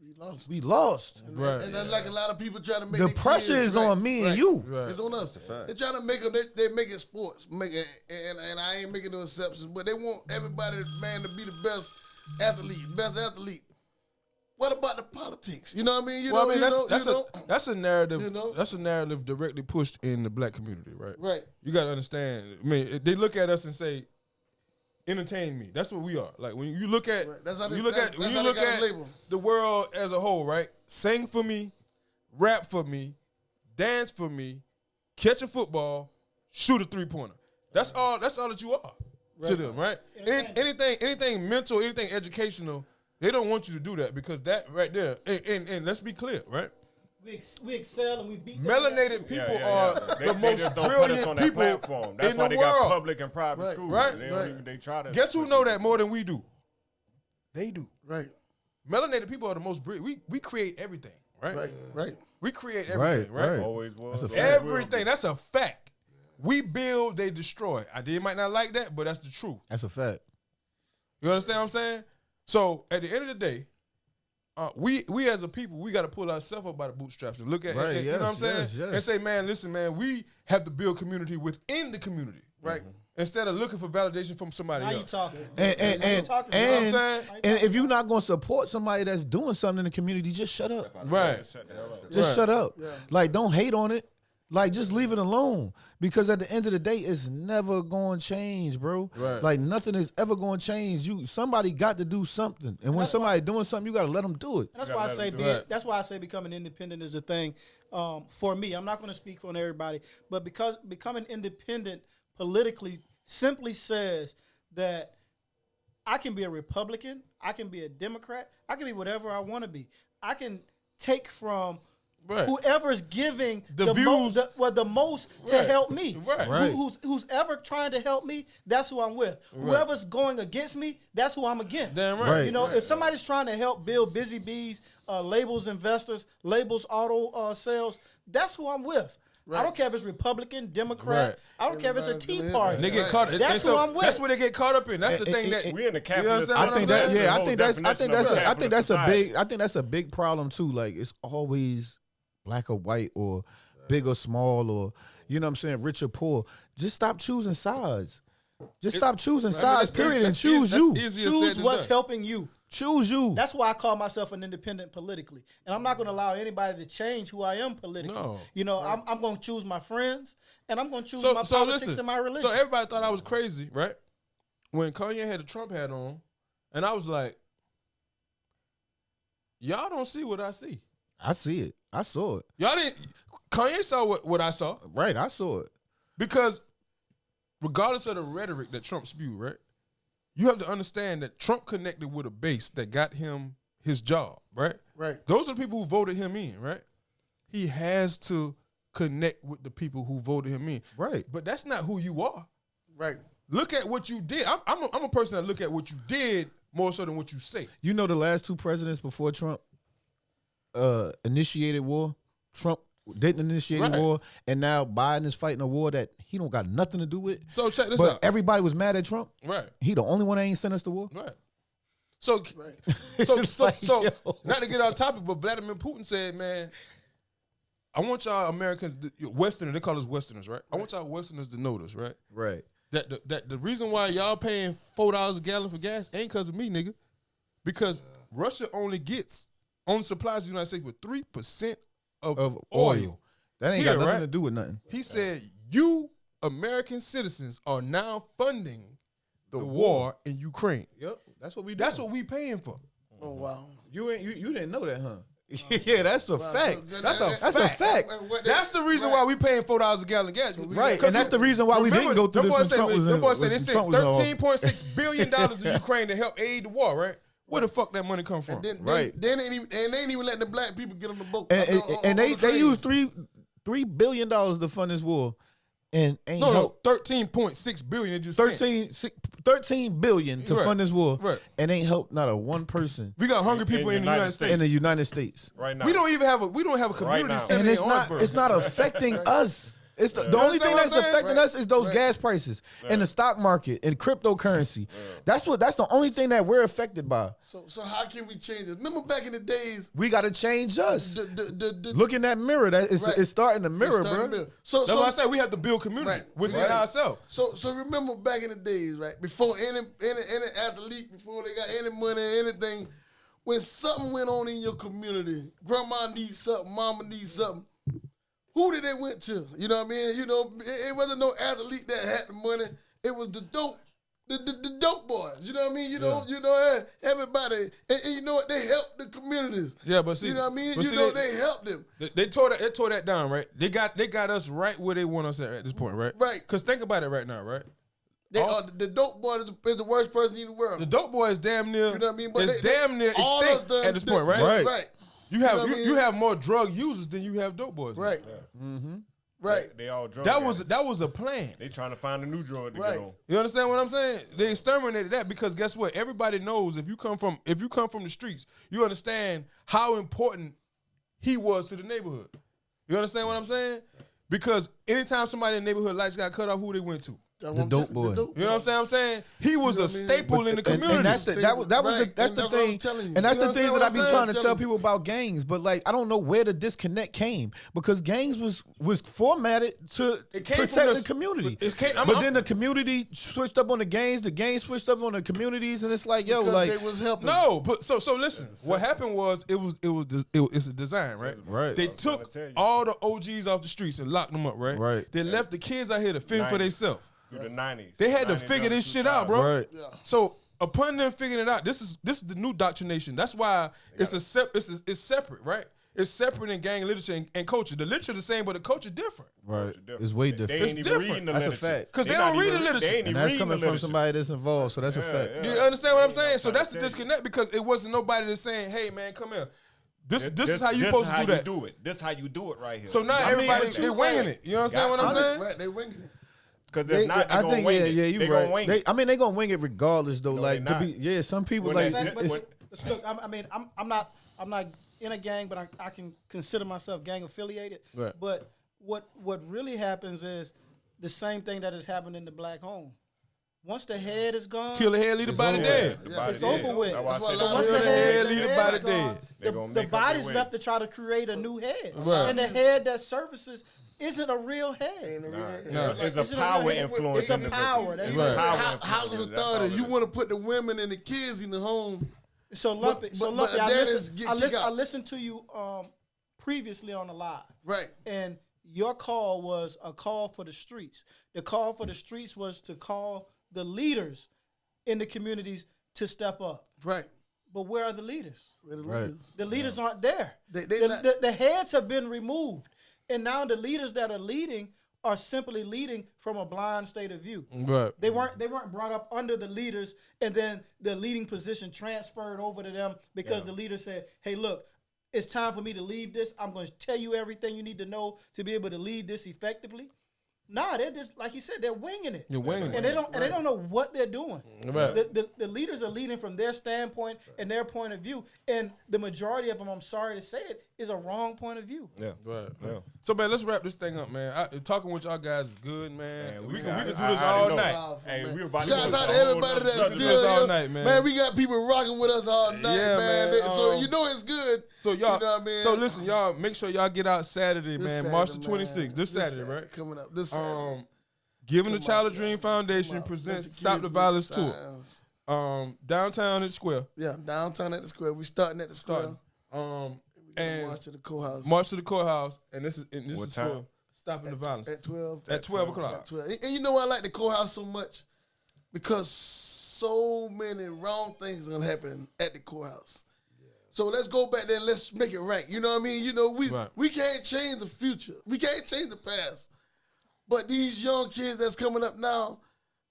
we lost. And that's like a lot of people trying to make the pressure is on me and you. It's on us. They're trying to make them. They make it sports. And I ain't making no exceptions. But they want everybody, man, to be the best athlete. What about the politics? You know what I mean? That's a narrative. You know? That's a narrative directly pushed in the black community, right? Right. You got to understand. I mean, they look at us and say, "Entertain me." That's what we are. Like when you look at, when you look at the world as a whole, right? Sing for me, rap for me, dance for me, catch a football, shoot a 3-pointer. That's all. That's all that you are to them, right? Anything mental, anything educational. They don't want you to do that because that right there, and let's be clear, right? We excel and we beat them. Melanated people are the most brilliant people platform. That's in why the they world. got public and private schools. Right. They try to. Guess who know that more than we do? They do. Right. Melanated people are the most brilliant. We create everything, right? Right. We create everything, right? Always was. That's Everything. That's a fact. We build, they destroy. They might not like that, but that's the truth. That's a fact. You understand what I'm saying? So at the end of the day, we as a people, we got to pull ourselves up by the bootstraps and look at, you know what I'm saying? Yes. And say, man, listen, man, we have to build community within the community, right? Instead of looking for validation from somebody else. Now you talking. And if you're not going to support somebody that's doing something in the community, just shut up. Right. Just shut up. Yeah. Like, don't hate on it. Like, just leave it alone. Because at the end of the day, it's never going to change, bro. Right. Like, nothing is ever going to change. Somebody got to do something. And when somebody doing something, you got to let them do it. And that's why I say becoming independent is a thing for me. I'm not going to speak for everybody. But because becoming independent politically simply says that I can be a Republican, I can be a Democrat, I can be whatever I want to be. I can take from whoever's giving the views, the most to help me. Right. Who's ever trying to help me, that's who I'm with. Whoever's going against me, that's who I'm against. Damn right. You know, if somebody's trying to help build Busy Bees, labels investors, labels auto sales, that's who I'm with. I don't care if it's Republican, Democrat. I don't care if it's a Tea Party. And they get caught. That's who I'm with. That's what they get caught up in. That's the thing that we in the capitalist. I think that's a big problem too. Like it's always black or white or big or small or you know what I'm saying, rich or poor. Just stop choosing sides. Stop choosing sides. Period. And choose you. Choose what's helping you. Choose you. That's why I call myself an independent politically. And I'm not going to allow anybody to change who I am politically. No. You know, I'm going to choose my friends, and I'm going to choose my politics and my religion. So everybody thought I was crazy, right? When Kanye had the Trump hat on, and I was like, y'all don't see what I see. I see it. I saw it. Y'all didn't. Kanye saw what I saw. Right, I saw it. Because regardless of the rhetoric that Trump spewed, right? You have to understand that Trump connected with a base that got him his job, right? Right. Those are the people who voted him in, right? He has to connect with the people who voted him in. Right. But that's not who you are. Right. Look at what you did. I'm a person that look at what you did more so than what you say. You know the last 2 presidents before Trump initiated war? Trump didn't initiate a war, and now Biden is fighting a war that he don't got nothing to do with. So check this but out. Everybody was mad at Trump. Right. He the only one that ain't sent us to war. Right. So not to get off topic, but Vladimir Putin said, man, I want y'all Americans, Westerners, they call us Westerners, right? I want y'all Westerners to know this, right? Right. That the reason why y'all paying $4 a gallon for gas ain't because of me, nigga. Because Russia only supplies the United States with 3% of oil. That ain't got nothing to do with nothing. He said, you American citizens are now funding the war in Ukraine. Yep. That's what we do. That's what we paying for. Oh wow. You didn't know that, huh? Yeah, that's a fact. That's a fact. That's the reason why we paying $4 a gallon of gas. Right, and that's the reason why we didn't go through this when Trump was in. They said $13.6 billion in Ukraine to help aid the war, right? Where the fuck that money come from? They ain't even letting the black people get on the boat. And they used $3 billion to fund this war, and ain't help. 13.6 billion. It just 13 billion to fund this war, and ain't helped not a one person. We got hungry people in the United States. In the United States right now. We don't have a community center and in it's not affecting us. It's the only thing that's affecting us is those gas prices and the stock market and cryptocurrency. That's the only thing that we're affected by. So how can we change it? Remember back in the days, we got to change us. Look in that mirror. It's starting to mirror, bro. So that's why I say we have to build community within ourselves. So remember back in the days, right? Before any athlete, before they got any money or anything, when something went on in your community, grandma needs something, mama needs something. Who did they went to? You know what I mean? You know, it wasn't no athlete that had the money. It was the dope boys. You know what I mean? You know, everybody. And you know what? They helped the communities. Yeah, but see, you know what I mean? You know, they helped them. They tore that down, right? They got us right where they want us at this point, right? Right. Because think about it right now, right? The dope boy is the worst person in the world. The dope boy is damn near. You know what I mean? But it's damn near extinct at this point, right? Right. You have you have more drug users than you have dope boys. Right. Yeah. Mm-hmm. Right. They all drug that was a plan. They trying to find a new drug to get on. You understand what I'm saying? They exterminated that because guess what? Everybody knows if you come from the streets, you understand how important he was to the neighborhood. You understand what I'm saying? Because anytime somebody in the neighborhood lights got cut off, who they went to? The dope boy. You know what I'm saying? He was a staple in the community. And that's the thing. And that's the things that I be trying to tell people about gangs. But like, I don't know where the disconnect came because gangs was formatted to protect the community. But then the community switched up on the gangs switched up on the communities, and it's like, yo, because like they was helping. No, but so listen. What happened was it's a design, right? Right. They took all the OGs off the streets and locked them up, right? Right. They left the kids out here to fend for themselves. Through the 90s. They had to figure this shit out, bro. Right. Yeah. So upon them figuring it out, this is the new doctrination. That's why it's separate, right? It's separate in gang literature and culture. The literature the same, but the culture different. Right. It's way different. They ain't even reading the That's a literature. fact. Because they don't read the literature. And that's coming from somebody that's involved, so that's a fact. Do you understand what I'm saying? So that's the disconnect because it wasn't nobody that's saying, hey man, come here. This is how you supposed to do that. This how you do it right here. So now everybody they winging it. You understand what I'm saying? Right, they winging it. Because if not, they're going to wing it. Yeah, you're they right. gonna wing it. They gonna wing it regardless, though. No, like to be, some people When like. Look, I'm not in a gang, but I can consider myself gang affiliated. Right. But what really happens is the same thing that has happened in the black home. Once the head is gone, Kill the head, leave the body dead. It's over with. So once the head, leave the body dead. The body's left to try to create a new head, Right. and the head that surfaces isn't a real head. It's a power influence. It's a power. That's Right. Housing authority. You want to put the women and the kids in the home. So Lumpy, but I listened to you previously on the live. Right. And your call was a call for the streets. The call for the streets was to call the leaders in the communities to step up. Right. But where are the leaders? Right. The leaders aren't there. The The heads have been removed. And now the leaders that are leading are simply leading from a blind state of view. Right. They weren't brought up under the leaders and then the leading position transferred over to them because the leader said, hey, look, it's time for me to leave this. I'm going to tell you everything you need to know to be able to lead this effectively. Nah, they're just like you said. They're winging it. You're winging it, and they don't know what they're doing. Right. The leaders are leading from their standpoint and their point of view, and the majority of them, I'm sorry to say it, is a wrong point of view. Yeah, right. Yeah. So man, let's wrap this thing up, man. Talking with y'all guys is good, man. We can do this I all know. night. Hey, we about Shouts to out to everybody that's Let's do still this all here. night, man. Man, we got people rocking with us all night, Yeah, man. man. So you know it's good. So y'all, you know what I mean? so listen, y'all, make sure y'all get out Saturday, This man. Saturday, March the man. 26th. This Saturday, right? Coming up this Saturday. Giving the Come Child out, a Dream y'all. Foundation Come out. presents Let Stop your the kids Violence read Tour. signs. Downtown at Square. Yeah, downtown at the square. We starting at the square. And March to the courthouse. March to the courthouse, and this What is time? for stopping the violence. At 12. At 12 o'clock. At 12. And you know why I like the courthouse so much? Because so many wrong things are going to happen at the courthouse. So let's go back there and let's make it right. You know what I mean? You know, we can't change the future. We can't change the past. But these young kids that's coming up now,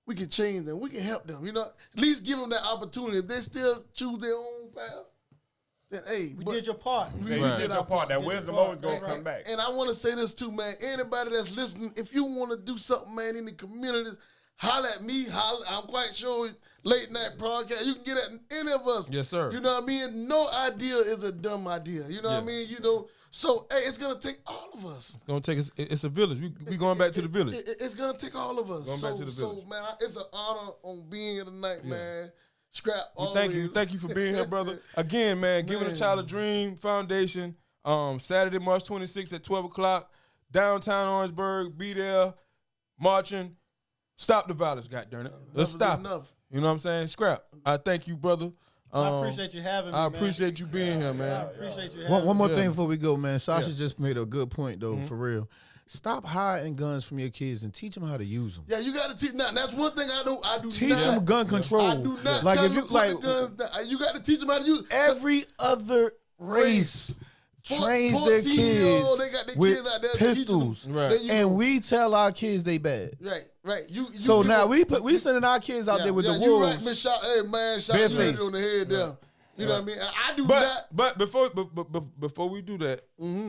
we can change them. We can help them. You know, at least give them that opportunity. If they still choose their own path, then hey, We did your part. we did our part. That wisdom always gonna come back. And I want to say this too, man. Anybody that's listening, if you want to do something, man, in the communities, holler at me. I'm quite sure Late Night Podcast, you can get at any of us. Yes, sir. You know what I mean? No idea is a dumb idea. You know what I mean? You know, so hey, it's gonna take all of us. It's gonna take us. It's a village. We going back to the village. It's gonna take all of us. Going back to the village. So man, it's an honor on being here tonight, man. Scrap. Thank you for being here, brother. Again, man, Giving a Child a Dream Foundation. Saturday, March 26th at 12 o'clock, downtown Orangeburg. Be there, marching. Stop the violence, goddarn it. Let's stop. Enough. You know what I'm saying? Scrap. I thank you, brother. I appreciate you having me, I man. appreciate you being here, man. I appreciate you having me. One more thing before we go, man. Sasha just made a good point, though, for real. Stop hiding guns from your kids and teach them how to use them. Yeah, you got to teach. Now, that's one thing I do. Teach not, them gun control. I do not. Like tell if them you to like, put the guns down. You got to teach them how to use. every other race trains their 14 year old, kids they got their with kids out there pistols, teaching them. There you and go. we tell our kids they bad. Right. So now we sending our kids out there with the you wolves. right, Miss Shot. Hey man, shot you hit it on the head there. You know what I mean? I do not. But before we do that,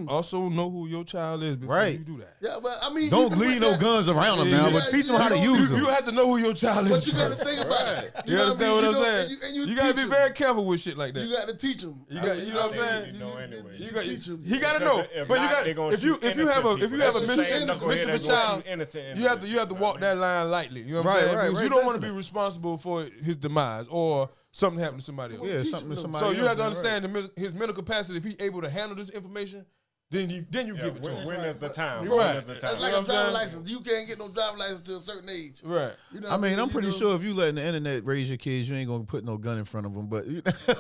also know who your child is before you do that. Yeah, but I mean, Don't even leave with no that- guns around them now, but teach them how to use them. You have to know who your child is. But you got to first. think about it. You understand what I'm saying? And You got to teach be them. very careful with shit like that. You got to teach them. You know what I'm saying? You know anyway. You got, teach 'em. he got to know. If But you not, got they gonna if you shoot if you have a innocent if you have a people. That's the same mission knucklehead for that's gonna child, shoot innocent you have to walk that line lightly. You know what I'm Right, saying? right, Because you right, don't want to be definitely. responsible for his demise or something happened to somebody else. Yeah, teach something them to though. somebody So you else, have to right. understand his mental capacity. If he's able to handle this information, then you give it to him. When is the time? You're When right. is the That's time? like You know a what I'm driver's saying? license. You can't get no driver's license to a certain age. Right. You know I mean, I'm you pretty know? sure if you letting the internet raise your kids, you ain't gonna put no gun in front of them. But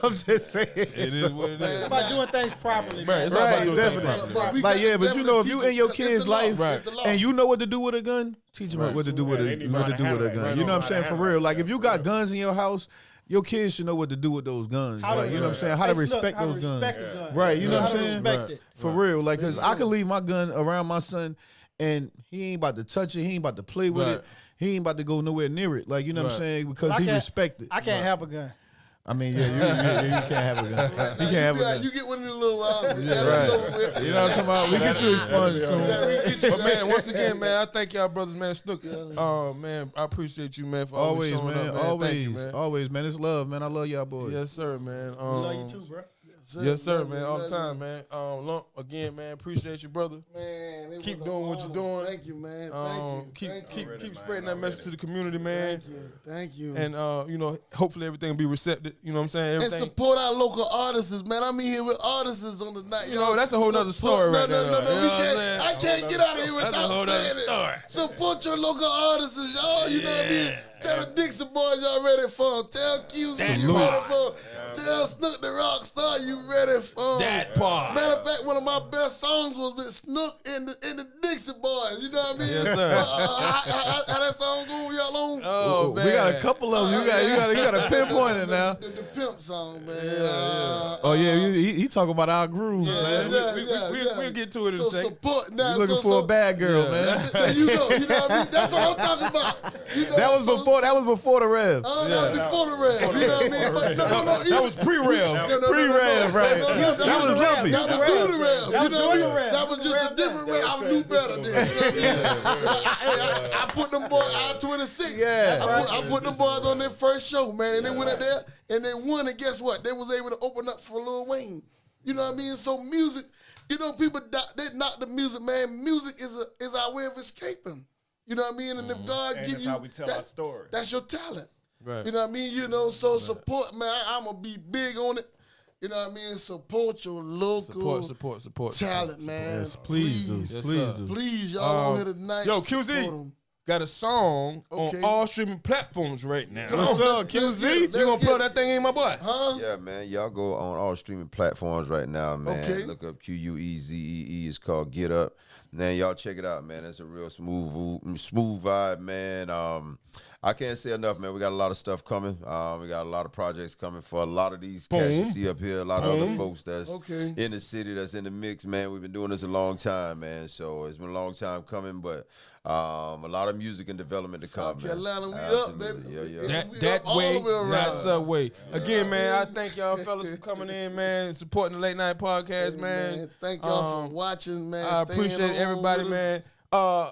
I'm just saying, It is what it is. It's about doing things properly, Right, man. it's all about Right, doing things definitely. properly. we like got yeah, to but you know, if you definitely in your teach them. kid's It's the law. life It's the law. and you know what to do with a gun, teach them what to do with Yeah, a they need to what to know do how with to a handle gun. it. You know what I'm Right, saying? know For how to real, like handle if you got guns in your house, your kids should know what to do with those guns. How to Like you know what I'm saying? How to Hey, Snook, respect how to those guns. respect the gun. Right, you know what How I'm to saying? respect it. For real, like, cause I can leave my gun around my son, and he ain't about to touch it. He ain't about to play with Right. it. He ain't about to go nowhere near it. Like you know what I'm Right. saying? Because I he can't- respect it. I can't have a gun. I mean, yeah, you can't have a gun. Now, You can't have a gun. You get one in a little while. right. You know what I'm talking about? We get you expunged soon. But man, once again, man, I thank y'all brothers, man. Snook, man, I appreciate you, man, for always Always, showing man. up, man. Always, Thank you, man. always, man. It's love, man. I love y'all boys. Yes, sir, man. Love you too, bro. Yes, sir, man. All the time, man. Again, man, appreciate you, brother. Man, it Keep was doing an what you're honor. doing. Thank you, man. Thank you. Keep spreading that message to the community, man. Thank you. And hopefully everything will be receptive. You know what I'm saying? And Everything. support our local artists, man. I'm in here with artists on the night. You know, that's a whole nother story right there, No, though. You we know what I'm can't. saying? I can't get out of here That's a whole without nother saying story. it. Support your local artists, y'all. You know what I mean? Tell the Dixon boys y'all ready for 'em. Tell QC you ready for 'em. Tell Snook the rock star you ready for 'em. That part. Matter of fact, one of my best songs was with Snook and the Dixon boys. You know what I mean? Yes, sir. How that song go? Y'all on? Oh, man. We got a couple of them. You got to pinpoint it now. The pimps. song, man. Oh yeah, he talking about our groove, man. We'll get to it in a second. Support now. You looking for a bad girl, man. There you go. You know what I mean? That's what I'm talking about. You know, That was before the rev. That was before the rev. You know what I mean? But no. That was pre-rev. Pre-rev, right? That was jumpy. That was through the rev. You know what I mean? That was just a different rev. I knew better then. You know what I mean? I put them boys out 26. Yeah. I put them boys on their first show, man, and they went out there and they won. And guess what? They was able to open up for Lil Wayne. You know what I mean? So music, you know, people they knock the music, man. Music is our way of escaping. You know what I mean? And if God gives you, how we tell our story. That's your talent. Right. You know what I mean? You know, so support, man. I'm gonna be big on it. You know what I mean? Support your local Support talent, man. Yes, please do. Please, y'all on here tonight. Yo, QZ got a song on all streaming platforms right now. What's up, QZ? You gonna plug that thing in, my boy? Huh? Yeah, man. Y'all go on all streaming platforms right now, man. Okay. Look up QUEZEE. It's called Get Up. Man, y'all check it out, man. It's a real smooth vibe, man. I can't say enough, man. We got a lot of stuff coming. We got a lot of projects coming for a lot of these cats you see up here. A lot of other folks that's in the city, that's in the mix, man. We've been doing this a long time, man. So it's been a long time coming, but a lot of music and development to come, man. South Carolina, we Absolutely. up, baby. Yeah. That way, not subway. Again, man, I thank y'all fellas for coming in, man, supporting the Late Night Podcast, man. Thank y'all for watching, man. I appreciate everybody, man. My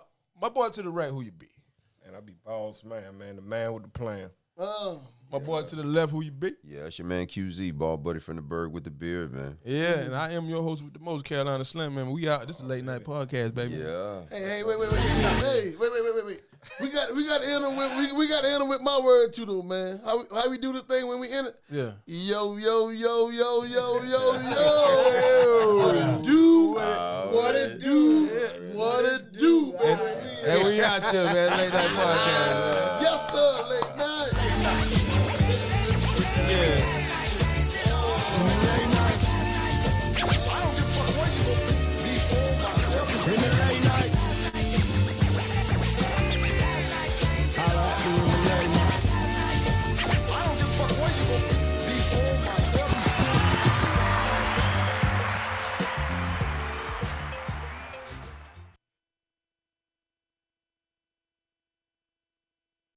boy to the right, who you be? And I be Boss Man, the man with the plan. My boy to the left, who you be? Yeah, it's your man QZ, ball buddy from the Berg with the beard, man. Yeah, and I am your host with the most, Carolina Slimm, man. We out. This is a Late Night Podcast, baby. Yeah. Hey, wait. Hey, wait. We got to end them with we got to end them with my word too, though, man. How we do the thing when we end it? Yeah. Yo. What it do? What it do? What it do? And we out here, man. Late Night Podcast.